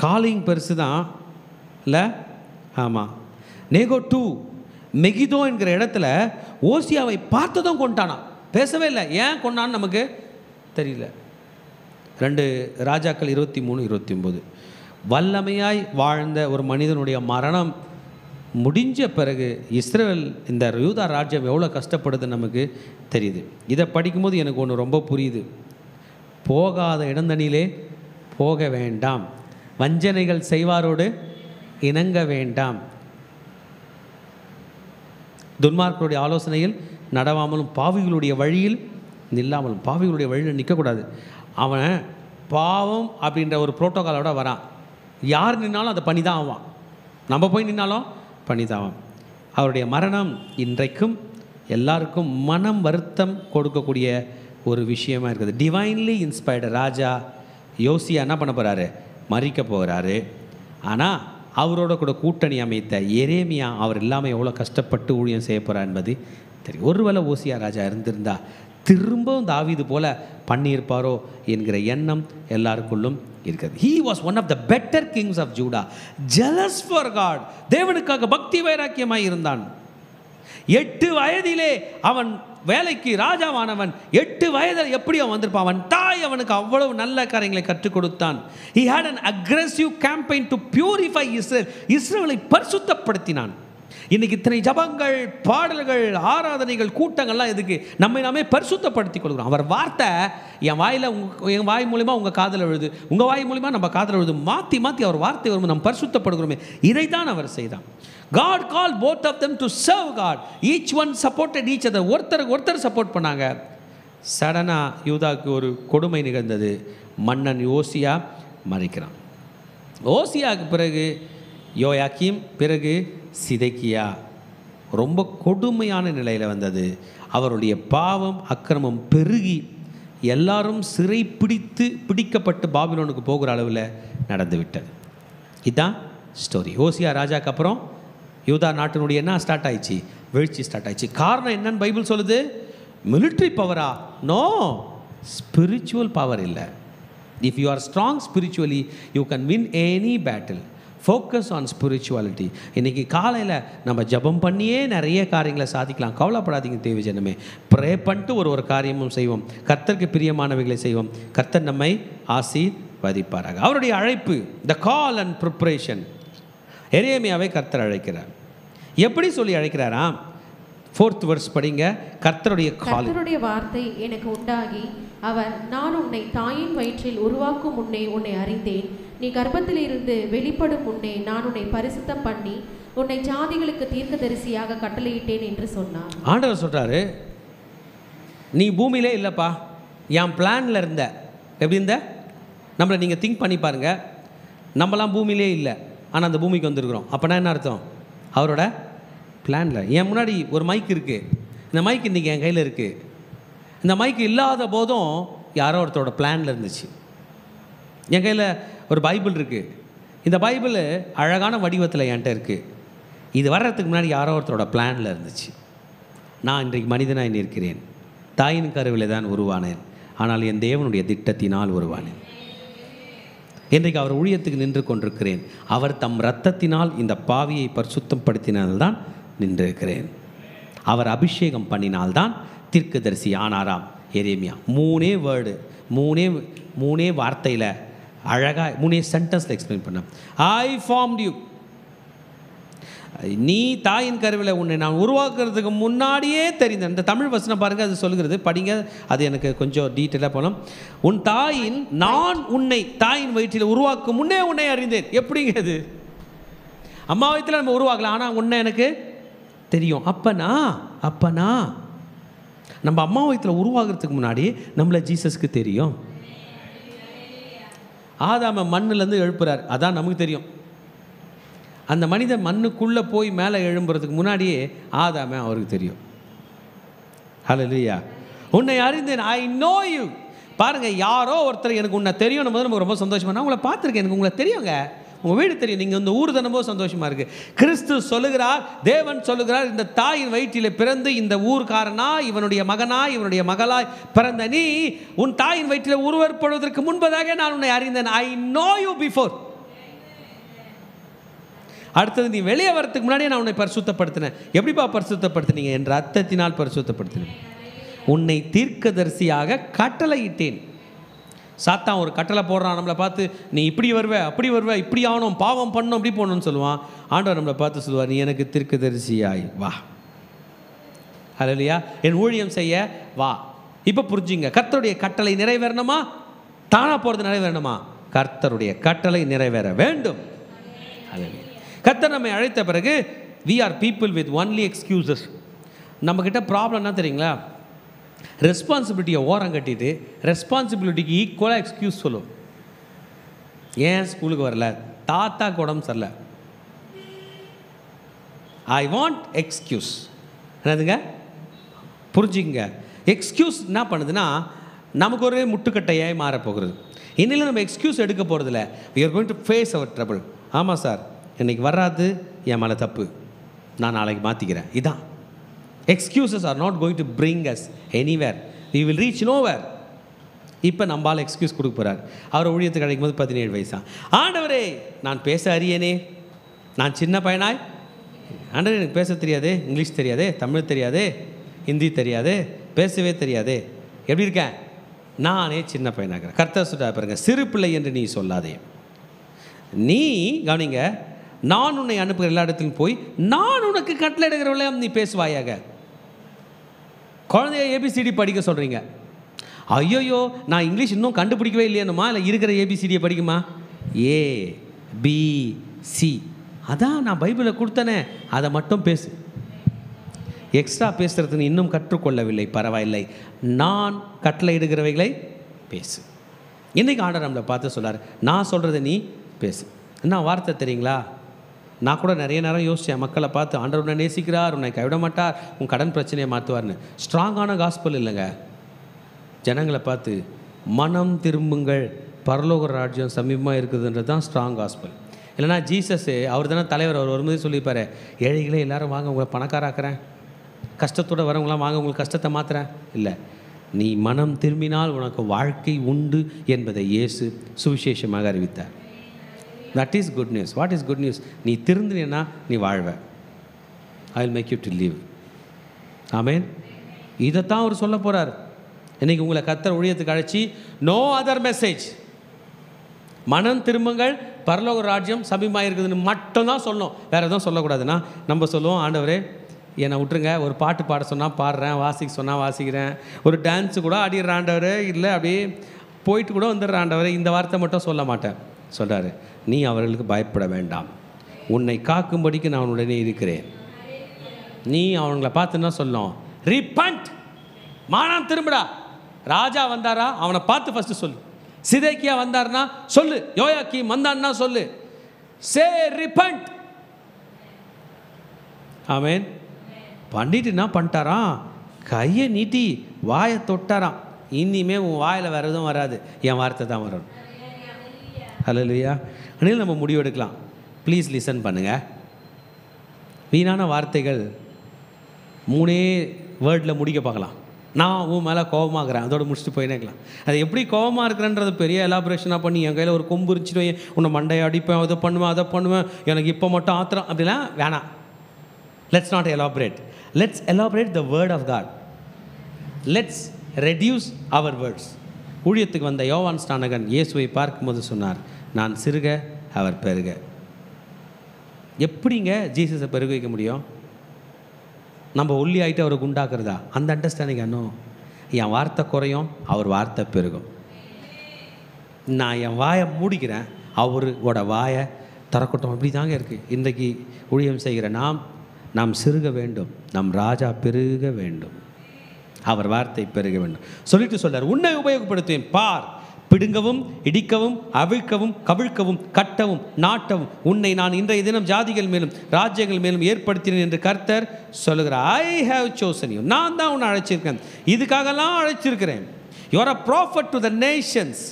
காலிங் பெருசு தான் இல்லை? ஆமாம். நேகோ 2 மெகிதோ என்கிற இடத்துல ஓசியாவை பார்த்ததும் கொண்டானா, பேசவே இல்லை. ஏன் கொண்டான்னு நமக்கு தெரியல. 2 ராஜாக்கள் 23-29 வல்லமையாய் வாழ்ந்த ஒரு மனிதனுடைய மரணம் முடிஞ்ச பிறகு இஸ்ரவேல், இந்த யூதா ராஜ்யம் எவ்வளோ கஷ்டப்படுதுன்னு நமக்கு தெரியுது. இதை படிக்கும்போது எனக்கு ஒன்று ரொம்ப புரியுது. போகாத இடந்தனிலே போக வேண்டாம், வஞ்சனைகள் செய்வாரோடு இணங்க வேண்டாம், துன்மார்க்கருடைய ஆலோசனையில் நடவாமலும் பாவிகளுடைய வழியில் நில்லாமலும். பாவிகளுடைய வழியில் நிற்கக்கூடாது. அவன் பாவம் அப்படின்ற ஒரு புரோட்டோகாலோட வரான். யார் நின்னாலும் அதை பண்ணி தான் ஆவான். நம்ம போய் நின்னாலும் பண்ணி தான் ஆவான். அவருடைய மரணம் இன்றைக்கும் எல்லாருக்கும் மனம் வருத்தம் கொடுக்கக்கூடிய ஒரு விஷயமா இருக்குது. டிவைன்லி இன்ஸ்பயர்டு ராஜா யோசியா என்ன பண்ண போகிறாரு? மறிக்க போகிறாரு. ஆனால் அவரோட கூட கூட்டணி அமைத்த எரேமியா அவர் இல்லாமல் எவ்வளோ கஷ்டப்பட்டு ஊழியம் செய்ய போகிறார் என்பது தெரியும். ஒருவேளை ஓசியா ராஜா இருந்திருந்தா திரும்பவும் தாவீது போல பண்ணியிருப்பாரோ என்கிற எண்ணம் எல்லாருக்குள்ளும் இருக்கிறது. He was one of the better kings of Judah, jealous for God. தேவனுக்காக பக்தி வைராக்கியமாய் இருந்தான். 8 வயதிலே அவன் வேலைக்கு ராஜாவானவன். 8 வயதில் எப்படி அவன் வந்திருப்பான்? அவன் தாய் அவனுக்கு அவ்வளவு நல்ல காரியங்களை கற்றுக் கொடுத்தான். He had an aggressive campaign to purify Israel. இஸ்ரவேலை பரிசுத்தப்படுத்தினான். இன்னைக்கு இத்தனை ஜபங்கள், பாடல்கள், ஆராதனைகள், கூட்டங்கள்லாம் எதுக்கு? நம்மை நாமே பரிசுத்தப்படுத்திக் கொள்கிறோம். அவர் வார்த்தை என் வாயில் என் வாய் மூலிமா உங்கள் காதில் விழுது, உங்கள் வாய் மூலிமா நம்ம காதில் விழுது, மாற்றி மாற்றி அவர் வார்த்தை வரும், நம்ம பரிசுத்தப்படுகிறோமே. இதை தான் அவர் செய்தான். God called both of them to serve God. Each one supported each other. ஒருத்தர் சப்போர்ட் பண்ணாங்க. சடனாக யூதாவுக்கு ஒரு கொடுமை நிகழ்ந்தது. மன்னன் யோசியா மறிக்கிறான். ஓசியாவுக்கு பிறகு யோயாக்கீம், பிறகு சிதேக்கியா. ரொம்ப கொடுமையான நிலையில் வந்தது. அவருடைய பாவம் அக்கிரமம் பெருகி எல்லாரும் சிறை பிடிக்கப்பட்டு பாபிலோனுக்கு போகிற அளவில் நடந்து விட்டது. இதுதான் ஸ்டோரி. ஓசியா ராஜாக்கு அப்புறம் யூதா நாட்டினுடைய என்ன ஸ்டார்ட் ஆயிடுச்சு? வீழ்ச்சி ஸ்டார்ட் ஆயிடுச்சு. காரணம் என்னன்னு பைபிள் சொல்லுது? மிலிட்ரி பவரா? நோ, ஸ்பிரிச்சுவல் பவர் இல்லை. If you are strong spiritually you can win any battle. Focus on spirituality. இன்றைக்கி காலையில் நம்ம ஜபம் பண்ணியே நிறைய காரியங்களை சாதிக்கலாம். கவலைப்படாதீங்க தேவஜனமே. ப்ரே பண்ணிட்டு ஒரு காரியமும் செய்வோம். கர்த்தருக்கு பிரியமானவைகளை செய்வோம். கர்த்தர் நம்மை ஆசீர்வதிப்பாராக. அவருடைய அழைப்பு, த கால் அண்ட் ப்ரிப்பரேஷன். எரேமியாவை கர்த்தர் அழைக்கிறார். எப்படி சொல்லி அழைக்கிறாராம்? 4th verse படிங்க. கர்த்தருடைய வார்த்தை
எனக்கு உண்டாகி அவர், நான் உன்னை தாயின் வயிற்றில் உருவாக்கும் முன்னே உன்னை அறிந்தேன், நீ கர்ப்பத்தில் இருந்து வெளிப்படும் முன்னே நான் உன்னை பரிசுத்தம் பண்ணி உன்னை ஜாதிகளுக்கு தீர்க்கதரிசியாக கட்டளையிட்டேன் என்று சொன்னார்.
ஆண்டவர் சொல்றாரு, நீ பூமியிலே இல்லைப்பா, என் பிளான்ல இருந்த. எப்படி இருந்த? நம்மளை நீங்கள் திங்க் பண்ணி பாருங்க. நம்மளாம் பூமியிலே இல்லை, ஆனால் அந்த பூமிக்கு வந்துருக்குறோம். அப்போனா என்ன அர்த்தம்? அவரோட பிளானில். என் முன்னாடி ஒரு மைக் இருக்குது. இந்த மைக் இன்றைக்கி என் கையில் இருக்குது. இந்த மைக் இல்லாத போதும் யாரோ ஒருத்தரோட பிளானில் இருந்துச்சு. என் கையில் ஒரு பைபிள் இருக்குது. இந்த பைபிள் அழகான வடிவத்தில் என்கிட்ட இருக்குது. இது வர்றதுக்கு முன்னாடி யாரோ ஒருத்தரோட பிளானில் இருந்துச்சு. நான் இன்றைக்கு மனிதனாக இருக்கிறேன். தாயின் கருவிலே தான் உருவானேன், ஆனால் என் தேவனுடைய திட்டத்தினால் உருவானேன். இன்றைக்கு அவர் ஊழியத்துக்கு நின்று கொண்டிருக்கிறேன். அவர் தம் இரத்தத்தினால் இந்த பாவியை பரிசுத்தப்படுத்தினால்தான் நின்றிருக்கிறேன். அவர் அபிஷேகம் பண்ணினால்தான் தீர்க்கதரிசி ஆனாராம் எரேமியா. 3 வேர்டு, 3 வார்த்தையில் அழகாக 3 சென்டென்ஸில் எக்ஸ்பிளைன் பண்ண. ஐ ஃபார்ம்ட் யூ. நீ தாயின் கருவில் உன்னை நான் உருவாக்குறதுக்கு முன்னாடியே தெரிந்தேன். இந்த தமிழ் வசனம் பாருங்கள், அது சொல்கிறது, படிங்க. அது எனக்கு கொஞ்சம் டீட்டெயிலாக போனோம். நான் உன்னை தாயின் வயிற்றில் உருவாக்கும் முன்னே உன்னை அறிந்தேன். எப்படிங்க அது? அம்மா வயிற்றில் நம்ம உருவாக்கலாம், ஆனால் உன்னை எனக்கு தெரியும். அப்பனா நம்ம அம்மா வயிற்றில் உருவாகிறதுக்கு முன்னாடி நம்மளை ஜீசஸ்க்கு தெரியும். ஆதாம மண்ணிலேருந்து எழுப்புறார், அதான் நமக்கு தெரியும். அந்த மனிதன் மண்ணுக்குள்ளே போய் மேலே எழும்புறதுக்கு முன்னாடியே ஆதாம அவருக்கு தெரியும். ஹல்லேலூயா. உன்னை அறிந்தேன், ஐ நோ யூ. பாருங்கள், யாரோ ஒருத்தர் எனக்கு உன்னை தெரியும் போது நம்ம ரொம்ப சந்தோஷமாக. நான் உங்களை பார்த்துருக்கேன், எனக்கு உங்களை தெரியுங்க, உங்கள் வீடு தெரியும், நீங்கள் இந்த ஊர் தானே சந்தோஷமாக இருக்குது. கிறிஸ்து சொல்லுகிறார், தேவன் சொல்லுகிறார், இந்த தாயின் வயிற்றில் பிறந்து இந்த ஊர்காரனா, இவனுடைய மகனா, இவனுடைய மகளாய் பிறந்த நீ உன் தாயின் வயிற்றில் உருவப்படுவதற்கு முன்பதாக நான் உன்னை அறிந்தேன். I know you before. அடுத்தது, நீ வெளியே வரத்துக்கு முன்னாடியே நான் உன்னை பரிசுத்தப்படுத்தினேன். எப்படிப்பா பரிசுத்தப்படுத்தினீங்க? என் ரத்தத்தினால் பரிசுத்தப்படுத்தினேன். உன்னை தீர்க்கதரிசியாக கட்டளையிட்டேன். சாத்தான் ஒரு கட்டளை போடுறான் நம்மளை பார்த்து, நீ இப்படி வருவ, அப்படி வருவ, இப்படி ஆகணும், பாவம் பண்ணணும், அப்படி போகணும்னு சொல்லுவான். ஆண்டவர் நம்மளை பார்த்து சொல்லுவார், நீ எனக்கு தீர்க்கதரிசியாய் வா. ஹல்லேலூயா. என் ஊழியம் செய்ய வா. இப்போ புரிஞ்சுங்க, கர்த்தருடைய கட்டளை நிறைவேறணுமா? தானா போகிறது நிறைவேறணுமா? கர்த்தருடைய கட்டளை நிறைவேற வேண்டும். ஹல்லேலூயா. கர்த்தர் நம்மை அழைத்த பிறகு we are people with only excuses. நம்மக்கிட்ட ப்ராப்ளம் என்ன தெரியுங்களா? ரெஸ்பான்சிபிலிட்டியை ஓரம் கட்டிட்டு ரெஸ்பான்சிபிலிட்டிக்கு ஈக்குவலாக எக்ஸ்கியூஸ் சொல்லும். ஏன் ஸ்கூலுக்கு வரல? தாத்தாக்கு உடம்பு சரியில்லை. I want excuse. என்னதுங்க? புரிஞ்சுங்க, எக்ஸ்கியூஸ் என்ன பண்ணுதுன்னா நமக்கு ஒரு முட்டுக்கட்டையாய் மாறப்போகிறது. இன்னில நம்ம எக்ஸ்கியூஸ் எடுக்க போகிறதில்ல. we are going to face our trouble. ஆமாம் சார், இன்றைக்கி வராது, என் மேலே தப்பு, நான் நாளைக்கு மாற்றிக்கிறேன். இதான் excuses are not going to bring us anywhere. we will reach nowhere. இப்போ நம்மளால் எக்ஸ்கியூஸ் கொடுக்க போகிறார். அவர் ஊழியத்துக்கு கிடைக்கும் போது 17 வயசா. ஆண்டவரே, நான் பேச அறியேனே, நான் சின்ன பையனாய், ஆண்டவரே எனக்கு பேச தெரியாதே, இங்கிலீஷ் தெரியாதே, தமிழ் தெரியாதே, ஹிந்தி தெரியாதே, பேசவே தெரியாதே, எப்படி இருக்கேன், நானே சின்ன பையனாகிறேன். கர்த்தர் சொல்றா பாருங்க, சிறு பிள்ளை என்று நீ சொல்லாதே. நீ கவனிங்க, நான் உன்னை அனுப்புகிற எல்லா இடத்துலையும் போய் நான் உனக்கு கட்டளையிடுகிறவளே நீ பேசுவாயாக. குழந்தைய ஏபிசிடி படிக்க சொல்கிறீங்க. ஐயோயோ, நான் இங்கிலீஷ் இன்னும் கண்டுபிடிக்கவே இல்லையனுமா, இல்லை இருக்கிற ஏபிசிடியை படிக்குமா? ஏ பி சி, அதான் நான் பைபிளை கொடுத்தனே, அதை மட்டும் பேசு. எக்ஸ்ட்ரா பேசுகிறதுக்கு இன்னும் கற்றுக்கொள்ளவில்லை, பரவாயில்லை, நான் கட்டளையிடுகிறவைகளை பேசு. இன்றைக்கி ஆண்டவர் நம்மளை பார்த்து சொல்கிறார், நான் சொல்கிறத நீ பேசு. என்ன வார்த்தை தெரியுங்களா? நான் கூட நிறைய நேரம் யோசித்தேன், மக்களை பார்த்து, ஆண்டவர் உன்னை நேசிக்கிறார், உன்னை கைவிட மாட்டார், உன் கடன் பிரச்சனையை மாற்றுவார்னு. ஸ்ட்ராங்கான காஸ்பல் இல்லைங்க. ஜனங்களை பார்த்து மனம் திரும்புங்கள், பரலோக ராஜ்யம் சமீபமாக இருக்குதுன்றது தான் ஸ்ட்ராங் காஸ்பல். இல்லைனா ஜீசஸ் அவர் தானே தலைவர், அவர் வரும்போது சொல்லியிருப்பார், ஏழைகளே எல்லாரும் வாங்க, உங்களை பணக்காராக்கிறேன், கஷ்டத்தோடு வரவங்களாம் வாங்க, உங்களுக்கு கஷ்டத்தை மாற்றுறேன். இல்லை, நீ மனம் திரும்பினால் உனக்கு வாழ்க்கை உண்டு என்பதை இயேசு சுவிசேஷமாக அறிவித்தார். That is good news. What is good news? நீ திருந்தினா நீ வாழ்வ. I will make you to live. ஆமேன். இதைத்தான் அவர் சொல்ல போகிறார். இன்றைக்கி உங்களை கர்த்தர் ஊழியத்துக்கு அழைச்சி, நோ அதர் மெசேஜ், மனம் திரும்புங்கள், பரலோக ராஜ்யம் சமீபமாக இருக்குதுன்னு மட்டும்தான் சொல்லணும், வேறு எதுவும் சொல்லக்கூடாதுன்னா. நம்ம சொல்லுவோம், ஆண்டவரே என்னை விட்டுருங்க, ஒரு பாட்டு பாட சொன்னால் பாடுறேன், வாசிக்க சொன்னால் வாசிக்கிறேன், ஒரு டான்ஸு கூட ஆடிடுற ஆண்டவரே, இல்லை அப்படியே போயிட்டு கூட வந்துடுற ஆண்டவரே, இந்த வார்த்தை மட்டும் சொல்ல மாட்டேன். சொல்கிறாரு, நீ அவர்களுக்கு பயப்பட வேண்டாம், உன்னை காக்கும்படிக்கு நான் உடனே இருக்கிறேன். நீ அவங்கள பார்த்துன்னா சொல்லணும், ரிப்பண்ட், மானம் திரும்புடா. ராஜா வந்தாரா, அவனை பார்த்து ஃபஸ்ட்டு சொல்லு. சிதேக்கியா வந்தார்னா சொல்லு, யோயாக்கீம் வந்தான்னா சொல்லு, சே ரிப்பண்ட். ஆமேன். பண்ணிட்டு என்ன பண்ணிட்டாராம், கையை நீட்டி வாயை தொட்டாராம். இனிமே உன் வாயில் வேறு எதுவும் வராது, என் வார்த்தை தான் வரும். ஹல்லேலூயா. அன்னைக்கு நம்ம முடிவெடுக்கலாம். ப்ளீஸ் லிசன் பண்ணுங்கள். வீணான வார்த்தைகள் 3 வேர்டில் முடிக்க பார்க்கலாம். நான் உன் மேலே கோபமாகறேன், அதோடு முடிச்சுட்டு போயினேக்கலாம். அது எப்படி கோபமாக இருக்கிறேன்றது பெரிய எலாபரேஷனாக பண்ணி, என் கையில் ஒரு கொம்பு இருந்துச்சு, உன்னை மண்டையை அடிப்பேன், அதை பண்ணுவேன், அதை பண்ணுவேன், எனக்கு இப்போ மட்டும் ஆத்திரம் அப்படிலாம் வேணாம். Let's not elaborate. Let's elaborate the word of God. Let's reduce our words. ஊழியத்துக்கு வந்த யோவான் ஸ்நானகன் இயேசுவை பார்க்கும்போது சொன்னார், நான் சிறுக அவர் பெருக. எப்படிங்க ஜீசஸை பெருக வைக்க முடியும்? நம்ம ஒல்லி ஆகிட்டு அவரை குண்டாக்குறதா? அந்த அண்டர்ஸ்டாண்டிங் இன்னும். என் வார்த்தை குறையும், அவர் வார்த்தை பெருகும். நான் என் வாயை மூடிக்கிறேன், அவரோட வாயை திறக்கட்டும். அப்படி தாங்க இருக்குது. இன்றைக்கு ஊழியம் செய்கிற நாம் சிறுக வேண்டும், நம் ராஜா பெருக வேண்டும், அவர் வார்த்தை பெருக வேண்டும் சொல்லிட்டு சொல்றார், உன்னை உபயோகப்படுத்துவேன் பார், பிடுங்கவும் இடிக்கவும் அவிழ்க்கவும் கவிழ்க்கவும் கட்டவும் நாட்டவும் உன்னை நான் இன்றைய தினம் ஜாதிகள் மேலும் ராஜ்யங்கள் மேலும் ஏற்படுத்தினேன் என்று கர்த்தர் சொல்லுகிறார். ஐ ஹேவ் சோசன் யூ, நான் தான் உன்னை அழைச்சிருக்கேன், இதுக்காகலாம் அழைச்சிருக்கிறேன். You are a prophet to the nations.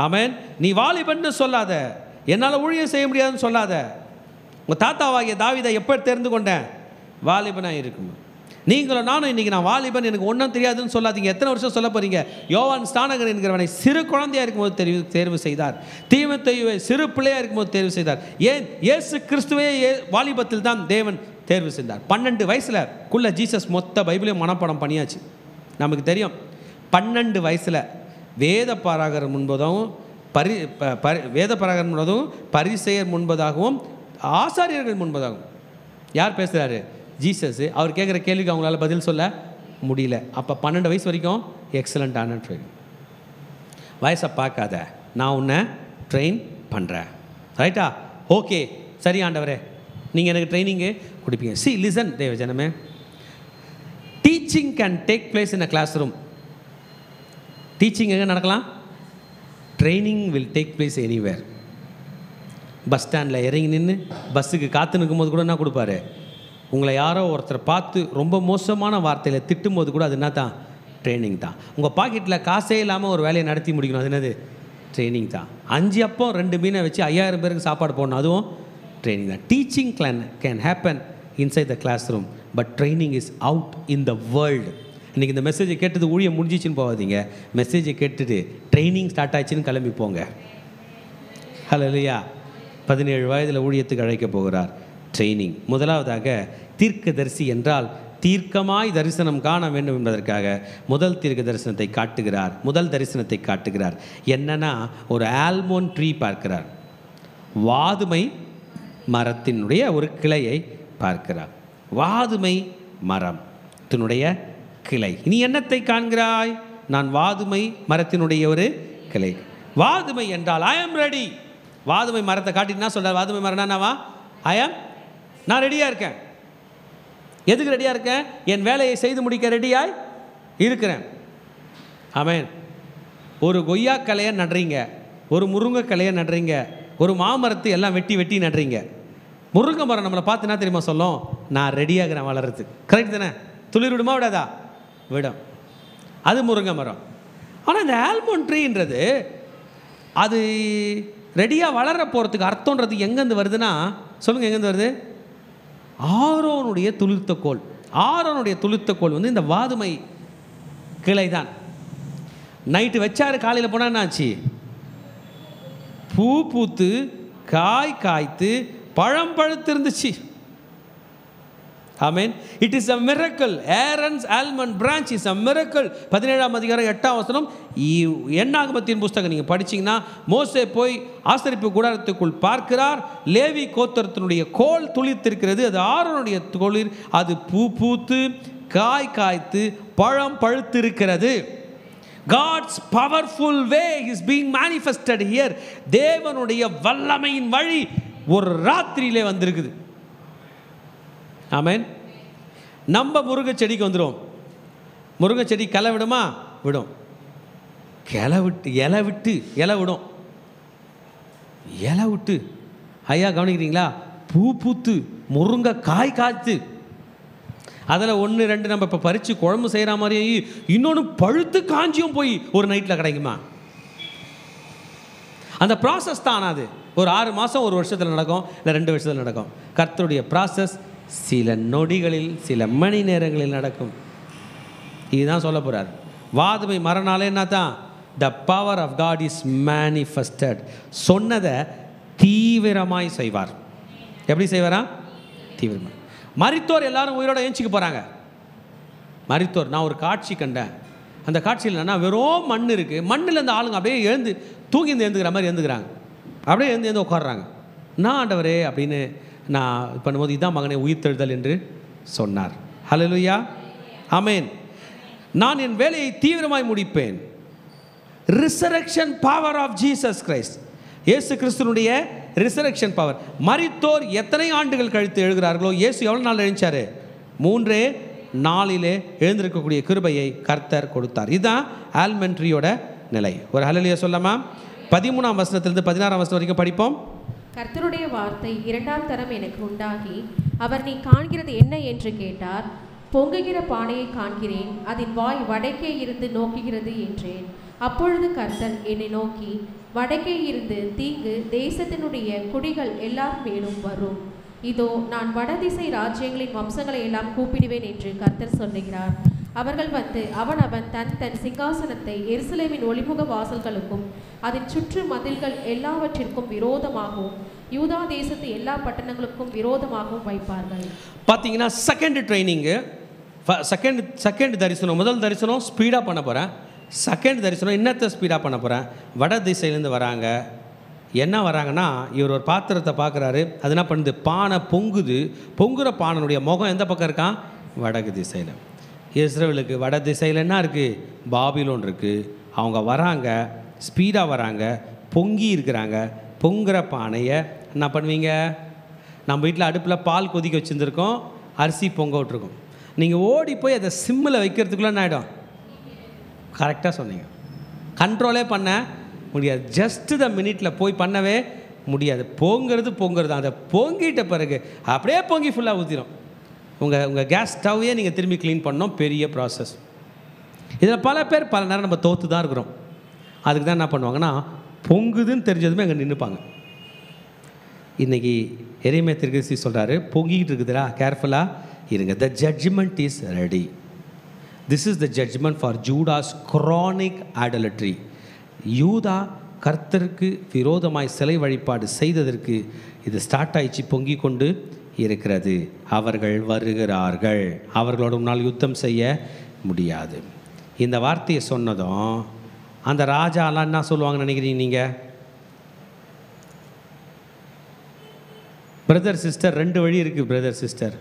ஆமென். நீ வாலிபன்னு சொல்லாத, என்னால் ஊழியம் செய்ய முடியாதுன்னு சொல்லாத. உங்கள் தாத்தாவாகிய தாவீதை எப்போ தெரிந்து கொண்டேன்? வாலிபனாக இருக்கும். நீங்களும் நானும் இன்றைக்கி நான் வாலிபன், எனக்கு ஒன்றும் தெரியாதுன்னு சொல்லாதீங்க. எத்தனை வருஷம் சொல்ல போகிறீங்க? யோவான் ஸ்நானகன் என்கிறவனை சிறு குழந்தையாக இருக்கும்போது தேர்வு செய்தார். தீமோத்தேயுவை சிறு பிள்ளையாக இருக்கும்போது தேர்வு செய்தார். ஏன்? இயேசு கிறிஸ்துவே வாலிபத்தில் தான் தேவன் தேர்வு செய்தார். 12 வயசுல ஜீசஸ் மொத்த பைபிளையும் மனப்பாடம் பண்ணியாச்சு. நமக்கு தெரியும், 12 வயசில் வேத பாராகர் முன்பதாகவும் வேத பாராகர் முன்பதாகவும் பரிசேயர் முன்பதாகவும் ஆசாரியர்கள் முன்பதாகவும் யார் பேசுகிறாரு? ஜீசஸ். அவர் கேட்குற கேள்விக்கு அவங்களால பதில் சொல்ல முடியல. அப்போ 12 வயசு வரைக்கும் எக்ஸலண்ட்டான ட்ரெயின். வயசை பார்க்காத, நான் உன்னை ட்ரெயின் பண்ணுறேன். ரைட்டா? ஓகே, சரி ஆண்டவரே, நீங்கள் எனக்கு ட்ரைனிங்கு கொடுப்பீங்க. சி லிசன் தேவ ஜனமே, teaching can take place in a classroom. Teaching எங்கே நடக்கலாம்? Training will take place anywhere. Bus ஸ்டாண்டில் இறங்கி நின்று பஸ்ஸுக்கு காத்து நிற்கும் போது கூட என்ன கொடுப்பாரு? உங்களை யாரோ ஒருத்தர் பார்த்து ரொம்ப மோசமான வார்த்தையில் திட்டும்போது கூட அது என்ன தான்? ட்ரைனிங் தான். உங்கள் பாக்கெட்டில் காசே இல்லாமல் ஒரு வேலையை நடத்தி முடிக்கணும், அது என்னது? ட்ரைனிங் தான். 5 அப்பம் 2 மீனை வச்சு 5000 பேருக்கு சாப்பாடு போடணும், அதுவும் ட்ரைனிங் தான். Teaching can happen inside the classroom, but training is out in the world. இன்றைக்கி இந்த மெசேஜை கேட்டது ஊழியம் முடிஞ்சிச்சின்னு போகாதீங்க, மெசேஜை கேட்டுட்டு ட்ரைனிங் ஸ்டார்ட் ஆச்சுன்னு கிளம்பி போங்க. ஹல்லேலூயா. 17 வயதில் ஊழியத்துக்கு அழைக்க போகிறார். ட்ரைனிங். முதலாவதாக தீர்க்கதரிசி என்றால் தீர்க்கமாய் தரிசனம் காண வேண்டும் என்பதற்காக முதல் தீர்க்க தரிசனத்தை காட்டுகிறார். முதல் தரிசனத்தை காட்டுகிறார் என்னன்னா, ஒரு ஆல்மோன் ட்ரீ பார்க்கிறார். வாதுமை மரத்தினுடைய ஒரு கிளையை பார்க்கிறார். வாதுமை மரத்தினுடைய கிளை. நீ என்னத்தை காண்கிறாய்? நான் வாதுமை மரத்தினுடைய ஒரு கிளை. வாதுமை என்றால் ஐ ஆம் ரெடி. வாதுமை மரத்தை காட்டினா சொல்றார், வாதுமை மரம்னாவா? நான் ரெடியாக இருக்கேன். எதுக்கு ரெடியாக இருக்கேன்? என் வேலையை செய்து முடிக்க ரெடியாய் இருக்கிறேன். ஆமென். ஒரு கொய்யா கிளையை நடுறீங்க, ஒரு முருங்கை கிளையை நடுறீங்க, ஒரு மாமரத்தை எல்லாம் வெட்டி வெட்டி நடுறீங்க. முருங்கை மரம் நம்மளை பார்த்து என்ன தெரியுமா சொல்லும்? நான் ரெடியாகிறேன் வளர்கிறதுக்கு. கரெக்ட் தானே? துளிர் விடுமா விடாதா? விடும். அது முருங்கை மரம். ஆனால் இந்த ஆல்மோன் ட்ரீன்றது அது ரெடியாக வளர போகிறதுக்கு அர்த்தன்றது எங்கேருந்து வருதுன்னா, சொல்லுங்கள் எங்கேருந்து வருது? ஆரோனுடைய துளிர்த்த கோல். ஆரோனுடைய துளிர்த்த கோல் வந்து இந்த வாதுமை கிளை தான். நைட்டு வச்சாரு, காலையில் போனால் என்ன ஆச்சு? பூ பூத்து காய் காய்த்து பழம் பழுத்து இருந்துச்சு. ஆமென். It is a miracle. Aaron's almond branch is a miracle. 17ஆம் அதிகாரம் 8ஆம் வசனம். எண்ணாகமத்தின் புஸ்தகம் நீங்கள் படிச்சீங்கன்னா, மோசே போய் ஆசரிப்பு கூடாரத்துக்குள் பார்க்கிறார். லேவி கோத்திரத்தினுடைய கோல் துளிர்த்திருக்கிறது. அது ஆரோனுடைய தொழில். அது பூ பூத்து காய் காய்த்து பழம் பழுத்திருக்கிறது. God's powerful way is being manifested here. தேவனுடைய வல்லமையின் வழி ஒரு ராத்திரியிலே வந்திருக்குது. ஆமென். நம்ம முருங்கை செடிக்கு வந்துடும். முருங்கை செடி கிளை விடுமா? விடும். கிளை விட்டு இலை விட்டு இலை விடும். இலை விட்டு ஐயா கவனிக்கிறீங்களா? பூ பூத்து முருங்கை காய் காய்த்து, அதில் 1 2 நம்ம இப்போ பறித்து குழம்பு செய்கிற மாதிரியே இன்னொன்று பழுத்து காஞ்சியும் போய் ஒரு நைட்டில் கிடைக்குமா? அந்த ப்ராசஸ் தான். அது ஒரு 6 மாதம் 1 வருஷத்தில் நடக்கும், இல்லை 2 வருஷத்தில் நடக்கும். கர்த்தருடைய ப்ராசஸ் சில நொடிகளில் சில மணி நேரங்களில் நடக்கும். இதுதான் சொல்ல போகிறார். வாதுமை மரனாலே என்ன தான்? The power of God is manifested. சொன்னதை தீவிரமாய் செய்வார். எப்படி செய்வாரா? தீவிரமாக. மரித்தோர் எல்லாரும் உயிரோட ஏஞ்சிக்க போகிறாங்க. மரித்தோர், நான் ஒரு காட்சி கண்டேன். அந்த காட்சியில் என்னன்னா, வெறும் மண் இருக்குது. மண்ணில் இந்த ஆளுங்க அப்படியே எழுந்து தூங்கி எழுந்துக்கிற மாதிரி எழுந்துக்கிறாங்க. அப்படியே எழுந்து உட்காடுறாங்க. நான் ஆண்டவரே அப்படின்னு நான் பண்ணும்போது, இதான் மகனே உயிர்த்தெழுதல் என்று சொன்னார். ஹல்லேலூயா. ஆமென். நான் என் வேலையை தீவிரமாய் முடிப்பேன். Resurrection power of Jesus Christ. இயேசு கிறிஸ்துனுடைய ரிசரக்ஷன் பவர். மரித்தோர் எத்தனை ஆண்டுகள் கழித்து எழுகிறார்களோ, இயேசு எவ்வளோ நாள் எழுந்தாரு? 3 நாளிலே எழுந்திருக்கக்கூடிய கிருபையை கர்த்தர் கொடுத்தார். இதுதான் ஆல்மெண்ட்ரியோட நிலை. ஒரு ஹல்லேலூயா சொல்லமா? 13ஆம் வசனத்திலிருந்து 16ஆம் வசனம் வரைக்கும் படிப்போம்.
கர்த்தருடைய வார்த்தை 2ஆம் தரம் எனக்கு உண்டாகி, அவர் நீ காண்கிறது என்ன என்று கேட்டார். பொங்குகிற பானையை காண்கிறேன், அதன் வாய் வடக்கே இருந்து நோக்குகிறது என்றேன். அப்பொழுது கர்த்தர் என்னை நோக்கி, வடக்கே இருந்து தீங்கு தேசத்தினுடைய குடிகள் எல்லார் மேலும் வரும். இதோ நான் வடதிசை ராஜ்யங்களின் வம்சங்களை எல்லாம் கூப்பிடுவேன் என்று கர்த்தர் சொல்லுகிறார். அவர்கள் வந்து அவன் தன் தன் சிங்காசனத்தை எருசலேமின் ஒளிமுக வாசல்களுக்கும் அதன் சுற்று மதில்கள் எல்லாவற்றிற்கும் விரோதமாகவும் யூதா தேசத்து எல்லா பட்டணங்களுக்கும் விரோதமாகவும் வைப்பார்கள்.
பார்த்தீங்கன்னா செகண்ட் ட்ரைனிங்கு, செகண்ட் தரிசனம். முதல் தரிசனம் ஸ்பீடாக பண்ண போகிறேன். செகண்ட் தரிசனம் என்னத்தை ஸ்பீடாக பண்ண போகிறேன்? வட திசையிலேருந்து வராங்க. என்ன வராங்கன்னா, இவர் ஒரு பாத்திரத்தை பார்க்குறாரு. அது என்ன பண்ணுது? பானை பொங்குது. பொங்குற பானைனுடைய முகம் எந்த பக்கம் இருக்கான்? வடக்கு திசையில். இஸ்ரவேலுக்கு வட திசையில் என்ன இருக்குது? பாபிலோன் இருக்குது. அவங்க வராங்க, ஸ்பீடாக வராங்க, பொங்கி இருக்கிறாங்க. பொங்குற பானையை என்ன பண்ணுவீங்க? நம்ம வீட்டில் அடுப்பில் பால் கொதிக்க வச்சுருந்துருக்கோம், அரிசி பொங்க விட்ருக்கோம். நீங்கள் ஓடி போய் அதை சிம்மில் வைக்கிறதுக்குள்ளே என்ன ஆகிடும்? கரெக்டாக சொன்னீங்க. கண்ட்ரோலே பண்ண முடியாது. ஜஸ்ட்டு த மினிட்டில் போய் பண்ணவே முடியாது. பொங்குறது அதை பொங்கிட்ட பிறகு அப்படியே பொங்கி ஃபுல்லாக ஊற்றிடும். உங்கள் கேஸ் ஸ்டவ்வே நீங்கள் திரும்பி க்ளீன் பண்ணோம், பெரிய ப்ராசஸ். இதில் பல பேர் பல நேரம் நம்ம தோற்று தான் இருக்கிறோம். அதுக்கு தான் என்ன பண்ணுவாங்கன்னா, பொங்குதுன்னு தெரிஞ்சதுமே அங்கே நின்றுப்பாங்க. இன்றைக்கி எரேமியா தீர்க்கதரிசி சொல்கிறாரு, பொங்கிக்கிட்டு இருக்குதுடா, கேர்ஃபுல்லாக இருங்க. The judgement is ready. This is the judgement for Judah's chronic idolatry. யூதா கர்த்தருக்கு விரோதமாய் சிலை வழிபாடு செய்ததற்கு இது ஸ்டார்ட் ஆயிடுச்சு, பொங்கி கொண்டு இருக்கிறது. அவர்கள் வருகிறார்கள், அவர்களோட முன்னால் யுத்தம் செய்ய முடியாது. இந்த வார்த்தையை சொன்னதும் அந்த ராஜாலாம் என்ன சொல்லுவாங்கன்னு நினைக்கிறீங்க நீங்கள்? பிரதர் சிஸ்டர், 2 வழி இருக்குது. பிரதர் சிஸ்டர்,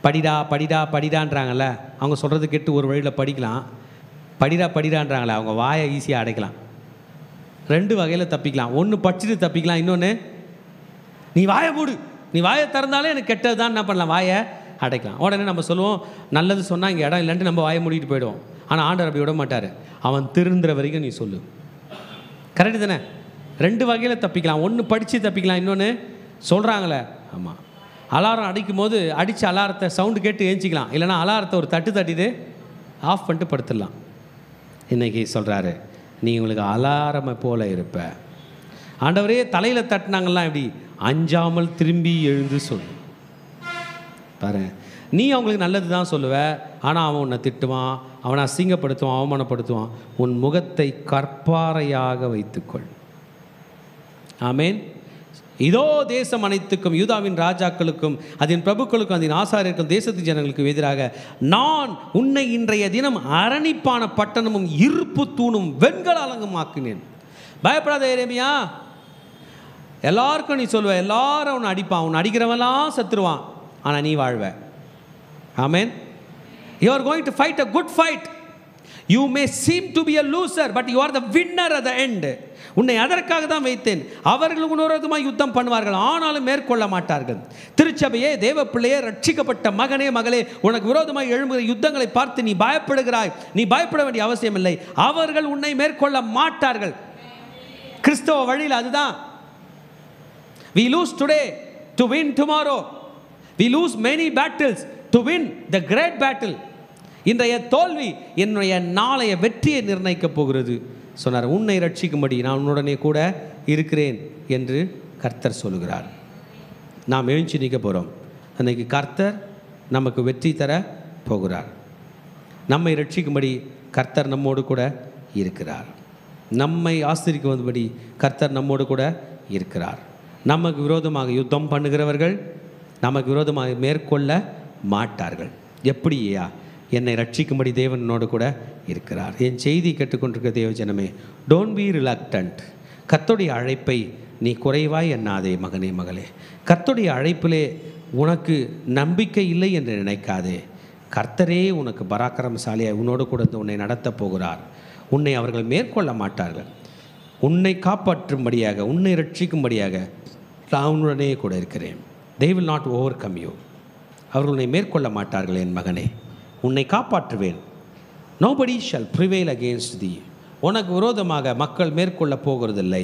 படிடா படிடா படிடான்றாங்கல்ல, அவங்க சொல்கிறது கேட்டு ஒரு வழியில் படிக்கலாம். படிடான்றாங்களே, அவங்க வாயை ஈஸியாக அடைக்கலாம். 2 வகையில் தப்பிக்கலாம். ஒன்று படிச்சுட்டு தப்பிக்கலாம், இன்னொன்று நீ வாயை மூடு, நீ வாயை திறந்தாலே எனக்கு கெட்டது தான் என்ன பண்ணலாம், வாயை அடைக்கலாம். உடனே நம்ம சொல்லுவோம், நல்லது சொன்னால் இங்கே இடம் இல்லைன்ட்டு நம்ம வாயை மூடிட்டு போயிடுவோம். ஆனால் ஆண்டவர் அப்படி விட மாட்டார். அவன் திருந்துற வரைக்கும் நீ சொல்லு. கரெக்டு தானே? 2 வகையில் தப்பிக்கலாம். ஒன்று படித்து தப்பிக்கலாம், இன்னொன்று சொல்கிறாங்களே. ஆமாம், அலாரம் அடிக்கும் போது அடித்து அலாரத்தை சவுண்டு கேட்டு ஏஞ்சிக்கலாம். இல்லைனா அலாரத்தை ஒரு தட்டிட்டு ஆஃப் பண்ணிட்டு படுத்துடலாம். இன்றைக்கி சொல்கிறாரு, நீ உங்களுக்கு அலாரமை போல இருப்ப. ஆண்டவரே தலையில் தட்டினாங்கலாம், எப்படி அஞ்சாமல் திரும்பி எழுந்து சொல்லு. பாரு, நீ அவங்களுக்கு நல்லது தான் சொல்லுவ, ஆனால் அவன் உன்னை திட்டுவான், அவனை அசிங்கப்படுத்துவான், அவமானப்படுத்துவான். உன் முகத்தை கற்பாறையாக வைத்துக்கொள். ஆமேன். இதோ தேசம் அனைத்துக்கும், யூதாவின் ராஜாக்களுக்கும், அதன் பிரபுக்களுக்கும், அதன் ஆசாரியர்களுக்கும், தேசத்து ஜனங்களுக்கு எதிராக நான் உன்னை இன்றைய தினம் அரணிப்பான பட்டணமும் இருப்பு தூணும் வெண்கல அலங்கும் ஆக்கினேன். பயப்படாத எரேமியா, எல்லாருக்கும் நீ சொல்லுவ, எல்லாரும் உன்னை அடிப்பான், உன்னை அடிக்கிறவெல்லாம் செத்துருவான், ஆனால் நீ வாழ்வ. ஆமேன். You are going to fight a good fight. You may seem to be a loser, but you are the winner at the end. உன்னை அதற்காக தான் வைத்தேன். அவர்கள் விரோதமாக யுத்தம் பண்ணுவார்கள், ஆனாலும் மேற்கொள்ள மாட்டார்கள். திருச்சபையே, தேவ பிள்ளையே, ரட்சிக்கப்பட்ட மகனே மகளே, உனக்கு விரோதமாக எழும்புகிற யுத்தங்களை பார்த்து நீ பயப்படுகிறாய். நீ பயப்பட வேண்டிய அவசியம் இல்லை. அவர்கள் உன்னை மேற்கொள்ள மாட்டார்கள். கிறிஸ்தவ வழியில் அதுதான். We lose today to win tomorrow. We lose many battles to win the great battle. இன்றைய தோல்வி என்னுடைய நாளைய வெற்றியை நிர்ணயிக்கப் போகிறது சொன்னார். உன்னை ரட்சிக்கும்படி நான் உன்னுடனே கூட இருக்கிறேன் என்று கர்த்தர் சொல்லுகிறார். நாம் எழுச்சி நிற்க போகிறோம். அன்றைக்கு கர்த்தர் நமக்கு வெற்றி தர போகிறார். நம்மை ரட்சிக்கும்படி கர்த்தர் நம்மோடு கூட இருக்கிறார். நம்மை ஆசிரிக்கும்படி கர்த்தர் நம்மோடு கூட இருக்கிறார். நமக்கு விரோதமாக யுத்தம் பண்ணுகிறவர்கள் நமக்கு விரோதமாக மேற்கொள்ள மாட்டார்கள். எப்படியா? என்னை ரட்சிக்கும்படி தேவனோடு கூட இருக்கிறார். என் செய்தி கேட்டுக்கொண்டிருக்க தேவ ஜனமே, டோன்ட் பி ரிலக்டன்ட். கர்த்தருடைய அழைப்பை நீ குறைவாய் எண்ணாதே மகனே மகளே. கர்த்தருடைய அழைப்பிலே உனக்கு நம்பிக்கை இல்லை என்று நினைக்காதே. கர்த்தரே உனக்கு பராக்கிரமசாலியாய் உன்னோடு கூட உன்னை நடத்தப் போகிறார். உன்னை அவர்கள் மேற்கொள்ள மாட்டார்கள். உன்னை காப்பாற்றும்படியாக, உன்னை ரட்சிக்கும்படியாக நான் உன்னுடனே கூட இருக்கிறேன். They will not overcome you. அவர்கள் உன்னை மேற்கொள்ள மாட்டார்கள் என் மகனே. உன்னை காப்பாற்றுவேன். Nobody shall prevail against thee. உனக்கு விரோதமாக மக்கள் மேற்கொள்ள போகிறதில்லை.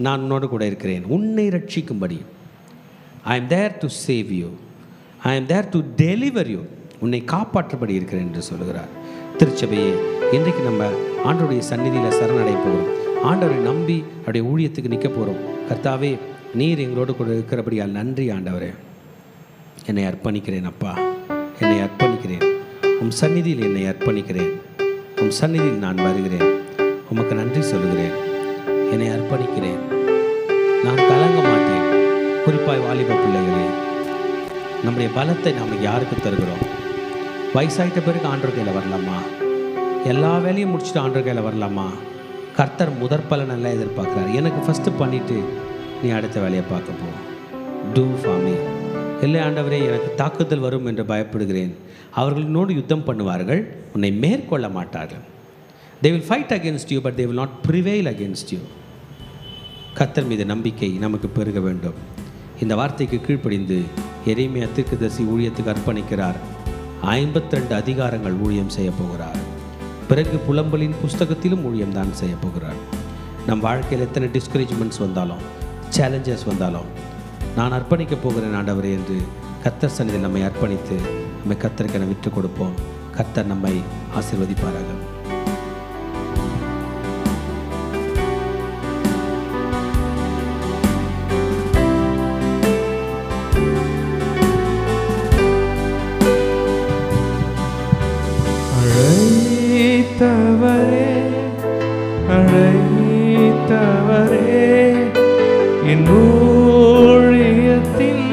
நான் உன்னோடு கூட இருக்கிறேன் உன்னை ரட்சிக்கும்படி. I am there to save you. I am there to deliver you. உன்னை காப்பாற்றும்படி இருக்கிறேன் என்று சொல்கிறார். திருச்சபையே, இன்றைக்கு நம்ம ஆண்டவருடைய சந்நிதியில் சரணடைய போகிறோம். ஆண்டவரை நம்பி அவருடைய ஊழியத்துக்கு நிற்க போகிறோம். கர்த்தாவே, நீர் எங்களோடு கூட இருக்கிறபடியால் நன்றி ஆண்டவரே. என்னை அர்ப்பணிக்கிறேன் அப்பா, என்னை அர்ப்பணிக்கிறேன். உம் சந்நிதியில் என்னை அர்ப்பணிக்கிறேன். உம் சந்நிதியில் நான் வருகிறேன். உமக்கு நன்றி சொல்லுகிறேன். என்னை அர்ப்பணிக்கிறேன். நான் கலங்க மாட்டேன். குறிப்பாய் வாலிப பிள்ளைகளே, நம்முடைய பலத்தை நாம் யாருக்கு தருகிறோம்? வயசாயிட்ட பிறகு ஆண்டவர் கையில் வரலாமா? எல்லா வேலையும் முடிச்சுட்டு ஆண்டவர் கையில் வரலாமா? கர்த்தர் முதற் பலன் நல்லா எதிர்பார்க்குறார். எனக்கு ஃபஸ்ட்டு பண்ணிவிட்டு நீ அடுத்த வேலையை பார்க்க போ. Do for me. இல்லை ஆண்டவரே, எனக்கு தாக்குதல் வரும் என்று பயப்படுகிறேன். அவர்களோடு யுத்தம் பண்ணுவார்கள், உன்னை மேற்கொள்ள மாட்டார்கள். They will fight against you, but they will not prevail against you. கர்த்தர் மீது நம்பிக்கை நமக்கு பெருக வேண்டும். இந்த வார்த்தைக்கு கீழ்ப்படிந்து எரேமியா தீர்க்கதரிசி ஊழியத்துக்கு அர்ப்பணிக்கிறார். 52 அதிகாரங்கள் ஊழியம் செய்ய போகிறார். பிறகு புலம்பலின் புஸ்தகத்திலும் ஊழியம் தான் செய்ய போகிறார். நம் வாழ்க்கையில் எத்தனை டிஸ்கரேஜ்மெண்ட்ஸ் வந்தாலும், சேலஞ்சஸ் வந்தாலும், நான் அர்ப்பணிக்க போகிறேன் ஆண்டவரே என்று கர்த்தர் சந்நிதியில் நம்மை அர்ப்பணித்து நம்ம கர்த்தருக்கு விட்டு கொடுப்போம். கர்த்தர் நம்மை ஆசீர்வதிப்பாராக.
அழைத்தவரே அழைத்தவரே என் ஊழியத்தின்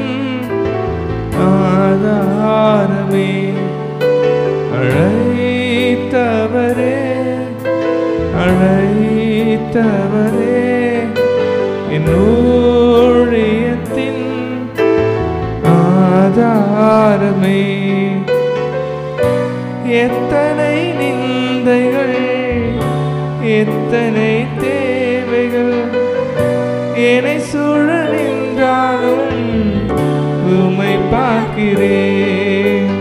ஆதாரமே. அழைத்தவரே அழைத்தவரே என் ஊழியத்தின் ஆதாரமே. எத்தனை நிந்தைகள் எத்தனை தேவைகள் என்னை சூழ நின்றாலும் உம்மை பார்க்கிறேன்.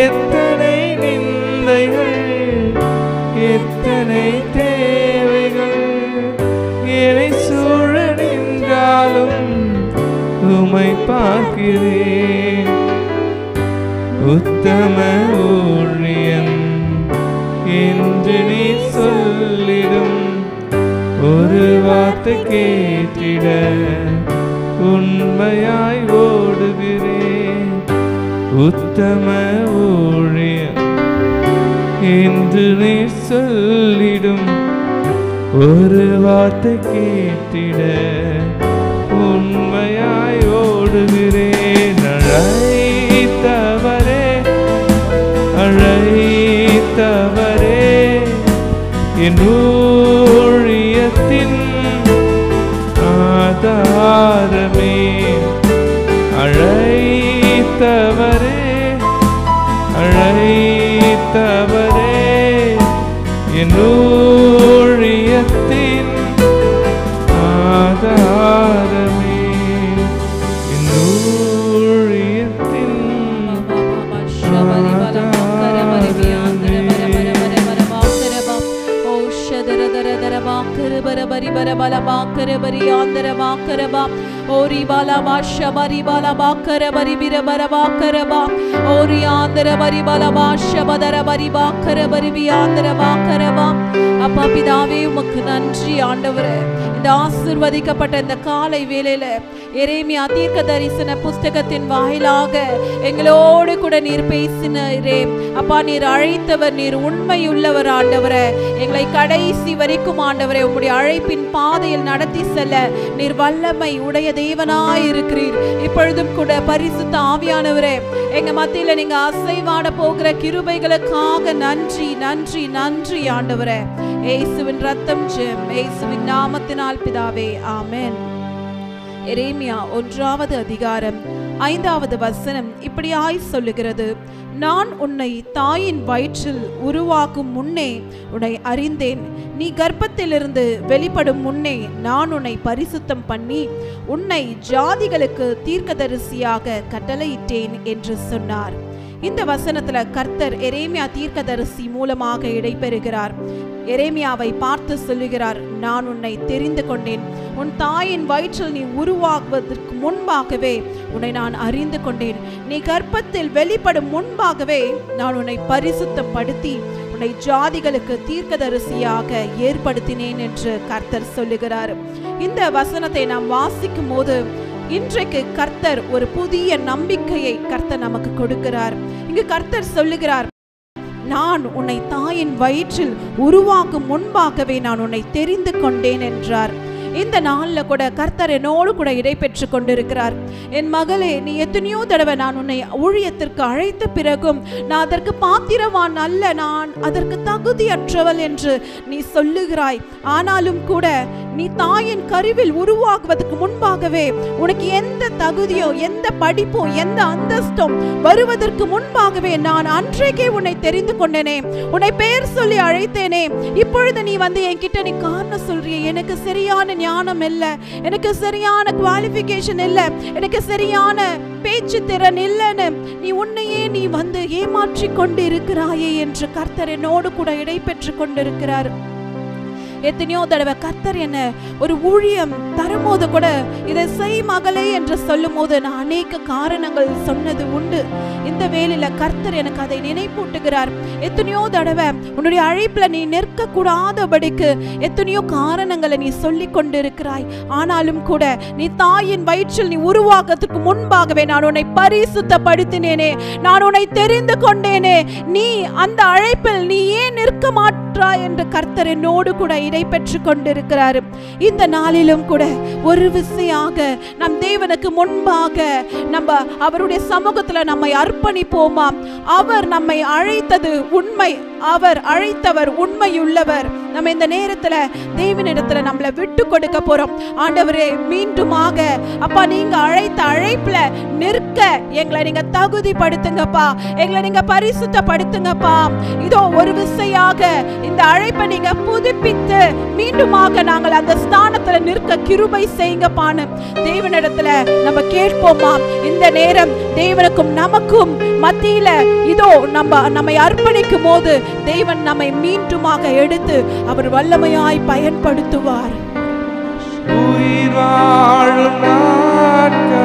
எத்தனை நிந்தைகள் எத்தனை தேவைகள் என்னை சூழ நின்றாலும் உம்மை பார்க்கிறேன். உத்தம ஊழியன் என்று நீ சொல்லிடும் ஒரு வார்த்தை கேட்டிட உண்மையாய் ஓடுகிறேன். உத்தம ஊழியன் என்று நீ சொல்லிடும் ஒரு வார்த்தை கேட்டிட உண்மையாய் ஓடுகிறேன். அழைத்தவரே அழைத்தவரே என் ஊழியத்தின் ஆதாரமே. அழைத்தவரே அழைத்தவரே என் ஊழியத்தின் ஆதாரமே. என் ஊழியத்தின்
அப்பா பிதாவே உமக்கு நன்றி ஆண்டவரே. இந்த ஆசீர்வதிக்கப்பட்ட இந்த காலை வேளையில எரேமியா தீர்க்க தரிசன புஸ்தகத்தின் வாயிலாக எங்களோடு கூட நீர் பேசினரே அப்பா. நீர் அழைத்தவர், நீர் உண்மையுள்ளவர் ஆண்டவரே. எங்களை கடைசி வரைக்கும் ஆண்டவரே உம்முடைய அழைப்பின் பாதையில் நடத்தி செல்ல நீர் வல்லமை உடைய தேவனாய் இருக்கிறீர். இப்பொழுதும் கூட பரிசுத்த ஆவியானவரே எங்க மத்தியில நீங்க அசைவாட போகிற கிருபைகளுக்காக நன்றி நன்றி நன்றி ஆண்டவரே. இயேசுவின் ரத்தம் ஜெயம், இயேசுவின் நாமத்தினால் பிதாவே, ஆமென். எரேமியா 1வது அதிகாரம் 5வது வசனம் இப்படியாய் சொல்லுகிறது. நான் உன்னை தாயின் வயிற்றில் உருவாக்கும் முன்னே உன்னை அறிந்தேன். நீ கர்ப்பத்திலிருந்து வெளிப்படும் முன்னே நான் உன்னை பரிசுத்தம் பண்ணி உன்னை ஜாதிகளுக்கு தீர்க்கதரிசியாக கட்டளையிட்டேன் என்று சொன்னார். இந்த வசனத்துல கர்த்தர் எரேமியா தீர்க்கதரிசி மூலமாக இடைபெறுகிறார். எரேமியாவை பார்த்து சொல்லுகிறார், நான் உன்னை தெரிந்து கொண்டேன். உன் தாயின் வயிற்றில் நீ உருவாகுவதற்கு முன்பாகவே உன்னை நான் அறிந்து கொண்டேன். நீ கர்ப்பத்தில் வெளிப்படும் முன்பாகவே நான் உன்னை பரிசுத்தப்படுத்தி உன்னை ஜாதிகளுக்கு தீர்க்கதரிசியாக ஏற்படுத்தினேன் என்று கர்த்தர் சொல்லுகிறார். இந்த வசனத்தை நாம் வாசிக்கும் போது இன்றைக்கு கர்த்தர் ஒரு புதிய நம்பிக்கையை கர்த்தர் நமக்கு கொடுக்கிறார். இங்கு கர்த்தர் சொல்லுகிறார், நான் உன்னை தாயின் வயிற்றில் உருவாக்கும் முன்பாகவே நான் உன்னை தெரிந்து கொண்டேன் என்றார். இந்த நாள்ல கூட கர்த்தர் என்னோடு கூட இடைபெற்று கொண்டிருக்கிறார். என் மகளே, நீ எத்தனையோ தடவை நான் உன்னை ஊழியத்திற்கு அழைத்த பிறகும் நான் அதற்கு பாத்திரவான் அல்ல, நான் அதற்கு தகுதியற்றவள் என்று நீ சொல்லுகிறாய். ஆனாலும் கூட நீ தாயின் கருவில் உருவாகுவதற்கு முன்பாகவே உனக்கு எந்த தகுதியோ எந்த படிப்போ எந்த அந்தஸ்தும் வருவதற்கு முன்பாகவே நான் அன்றைக்கே உன்னை தெரிந்து கொண்டேனே, உன்னை பெயர் சொல்லி அழைத்தேனே. இப்பொழுது நீ வந்து என்கிட்ட நீ காரணம் சொல்றிய, எனக்கு சரியான ஞானம் இல்லை, எனக்கு சரியான குவாலிஃபிகேஷன் இல்லை, எனக்கு சரியான பேச்சு திறன் இல்லைன்னு நீ உன்னையே நீ வந்து ஏமாற்றி கொண்டு இருக்கிறாயே என்று கர்த்தர் என்னோடு கூட இடைபெற்று கொண்டிருக்கிறார். எத்தனையோ தடவை கர்த்தர் என்ன ஒரு ஊழியம் தரும்போது கூட இதை செய் மகளே என்று சொல்லும் போது நான் அநேக காரணங்கள் சொன்னது உண்டு. இந்த வேளையில கர்த்தர் எனக்கு அதை நினைப்பூட்டுகிறார். எத்தனையோ தடவை உன்னுடைய அழைப்புல நீ நிற்க கூடாதபடிக்கு எத்தனையோ காரணங்களை நீ சொல்லி கொண்டு இருக்கிறாய். ஆனாலும் கூட நீ தாயின் வயிற்றில் நீ உருவாக்கத்துக்கு முன்பாகவே நான் உன்னை பரிசுத்தப்படுத்தினேனே, நான் உன்னை தெரிந்து கொண்டேனே, நீ அந்த அழைப்பில் நீ ஏன் நிற்க மாட்டாய் என்று கர்த்தர் என்னோடு கூட இடை பெற்று கொண்டிருக்கிறார். இந்த நாளிலும் கூட ஒரு விசையாக நம் தேவனுக்கு முன்பாக நம்ம அவருடைய சமூகத்துல நம்மை அர்ப்பணிப்போமா. அவர் நம்மை அழைத்தது உண்மை, அவர் அழைத்தவர் உண்மையுள்ளவர். நம்ம இந்த நேரத்துல தேவனிடத்துல நம்மளை விட்டு கொடுக்க போறோம். ஆண்டவரே, மீண்டுமாக அப்பா நீங்க அழைத்த அழைப்புல நிற்க எங்களை நீங்க தகுதிப்படுத்துங்கப்பா, எங்களை நீங்க பரிசுத்தப்படுத்துங்கப்பா. இதோ ஒரு விசையாக இந்த அழைப்பை நீங்க புதுப்பித்து மீண்டுமாக நாங்கள் அந்த ஸ்தானத்துல நிற்க கிருபை செய்யுங்கப்பான்னு தேவனிடத்துல நம்ம கேட்போமா. இந்த நேரம் தேவனுக்கும் நமக்கும் மத்தியில இதோ நம்மை அர்ப்பணிக்கும் போது தேவன் நம்மை மீண்டுமாக எடுத்து அவர் வல்லமையாய் பயன்படுத்துவார்.
உயிர் வாழும் நாட்களெல்லாம்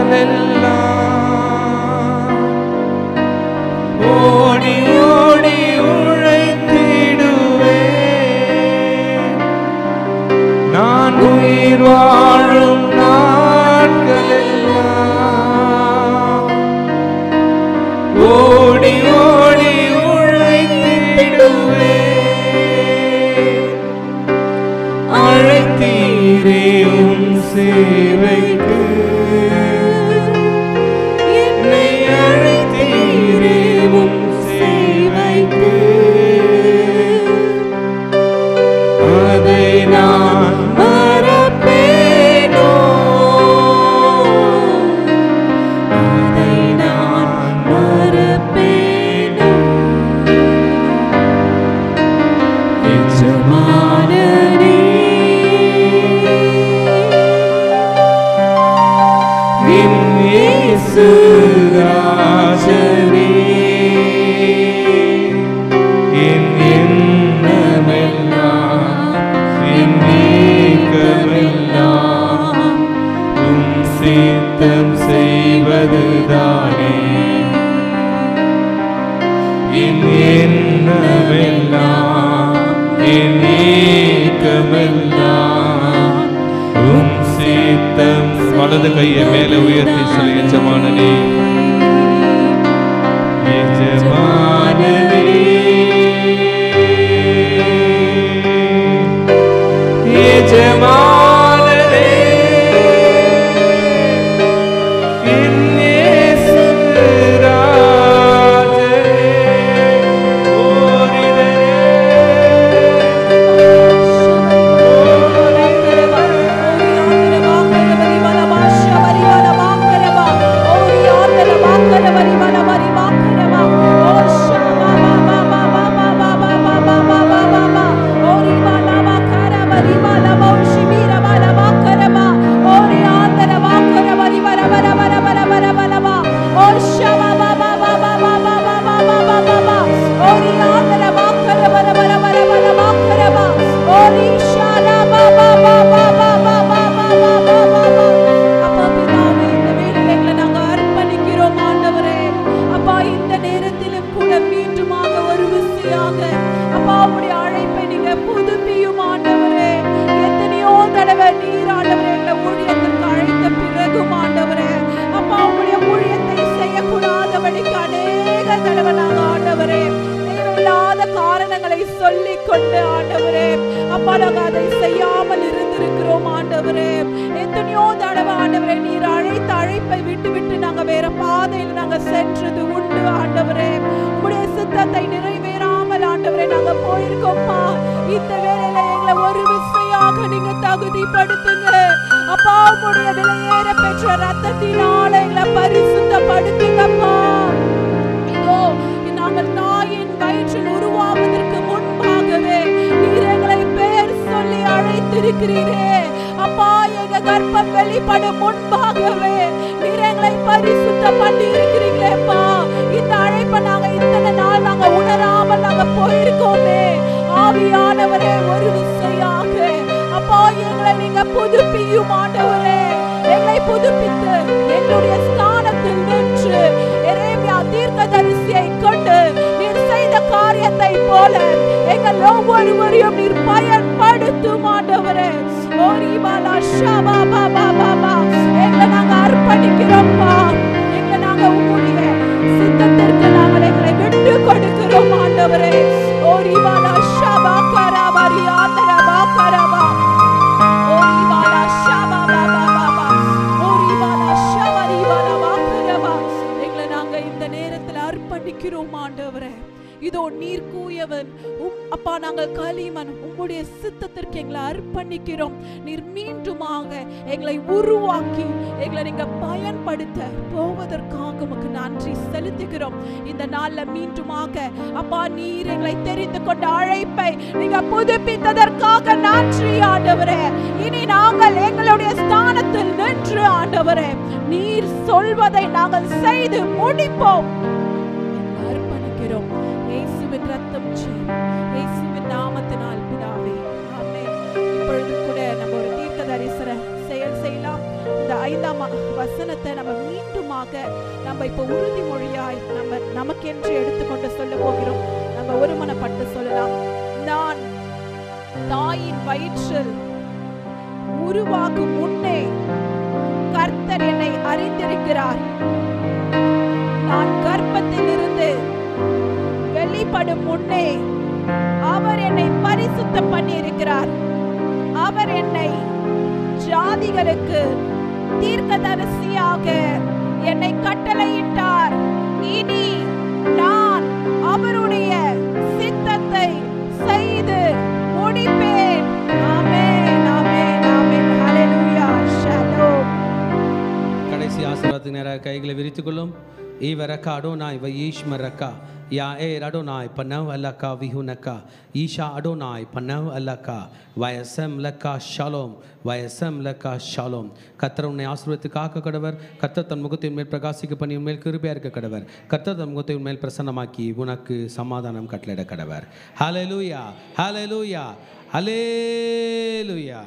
ஓடி ஓடி உழைத்திடுவேன். நான் உயிர் வாழும் நாட்களெல்லாம் ஓடி ஓடி உழைத்திடுவேன். அழைத்தீரே உம் சேவைக்கு, என்னை அழைத்தீரே உம் சேவைக்கு, அதை நான் மறப்பேனோ, அதை நான் மறப்பேனோ. எஜமானனே, என் இயேசு ராஜனே, என் எண்ணமெல்லாம் என் நீக்கமெல்லாம் உம் சித்தம் செய்வதுதானே. என் எண்ணமெல்லாம் என் நீக்கமெல்லாம் உம் சித்தம். வலது கையை மேலே உயர்த்தி சொல்லி, எஜமானனே, எஜமானனே, எஜமானனே, என் இயேசு ராஜனே,
உணராமல் நாங்க போயிருக்கோமே. ஆவியானவரே, ஒரு விசையாக எங்களை நீங்க புதுப்பியும் ஆண்டவரே. எங்களை புதுப்பித்து எங்களுடைய ஸ்தானத்தில் நின்று எரேமியா தீர்க்கதரிசியை கொண்டு நீர் செய்த காரியத்தை போல எங்கள் ஒவ்வொருவரையும் நீர் பயன்படுத்தும் ஆண்டவரே. ஓரிபாலா ஷபா பாபா பாபா எங்களை நாங்க அர்ப்பணிக்கிறோம்ப்பா. எங்களை நாங்க உம்முடைய சித்தத்திற்கு நாங்கள் எங்களை விட்டு கொடுக்கிறோம் ஆண்டவரே. ஓரிபாலா ஷபா கராபா ரியாந்தரா பாகராபா ஓரிபாலா ஷபா பாபா பாபா ஓரிபாலா ஷபா ரிபாலா பாகராபா எங்களை நாங்க இந்த நேரத்தில் அர்ப்பணிக்கிறோம் ஆண்டவரே. இதோ நீர் கூயவன் அப்பா, நாங்கள் களிமண், உம்முடைய சித்தத்திற்கு எங்களை அர்ப்பணிக்கிறோம். நீர் மீண்டுமாக எங்களை உருவாக்கி எங்களை நீங்க பயன்படுத்த போவதற்காக உமக்கு நன்றி செலுத்துகிறோம். இந்த நாள்ல மீண்டுமாக அப்பா நீர் எங்களை தெரிந்து கொண்ட அழைப்பை நீங்க புதுப்பித்ததற்காக நன்றி ஆண்டவரே. இனி நாங்கள் எங்களுடைய ஸ்தானத்தில் நின்று ஆண்டவரே நீர் சொல்வதை நாங்கள் செய்து முடிப்போம். அர்ப்பணிக்கிறோம் இயேசுவின் ரத்தம் இயேசுவின் நாமத்தினால் பிதாவே, ஆமென். இப்பொழுது கூட நம்ம ஒரு தீர்க்க தரிசன செயல் செய்யலாம். இந்த 5ஆம் வசனத்தை நம்ம மீண்டுமாக நம்ம இப்ப உறுதிமொழியாய் நமக்கென்று எடுத்துக்கொண்டு சொல்ல போகிறோம். நம்ம ஒருமனப்பட்டு சொல்லலாம். நான் தாயின் வயிற்றில் உருவாகும் முன்னே கர்த்தர் என்னை அறிந்திருக்கிறார். நான் கர்ப்பத்தில் இருந்து வெளிப்படும் முன்னே அவர் என்னை பரிசுத்தம் பண்ணி இருக்கிறார். அவர் என்னை ஜாதிகளுக்கு தீர்க்கதரிசியாக என்னை கட்டளையிட்டார். இனி நான் அவருடைய சித்தத்தை செய்து முடிப்பேன். ஆமென், ஆமென், ஆமென். ஹல்லேலூயா. ஷலோம்.
கடைசி ஆசீர்வாதத்துக்கு நேராக கைகளை விரித்துக் கொள்ளும். ஈவரக்கா அடோனாய் வயீஷ்மரக்கா யாஏர் அடோனாய் பனவ் அல்லக்கா விஹுனக்கா ஈஷா அடோனாய் பனவ் அல்லக்கா வயசம் லக்கா ஷாலோம் வயசம் லக்கா ஷாலோம். கர்த்தர் உன்னை ஆசீர்வதித்து காக்க கடவர். கர்த்தர் தன் முகத்தின் மேல் பிரகாசிக்க பண்ணி உன்மேல் கிருபையா இருக்க கடவர். கர்த்தர் தன் முகத்தை உன்மேல் பிரசன்னமாக்கி உனக்கு சமாதானம் கட்டளையிட கடவர். ஹல்லேலூயா, ஹல்லேலூயா, ஹல்லேலூயா.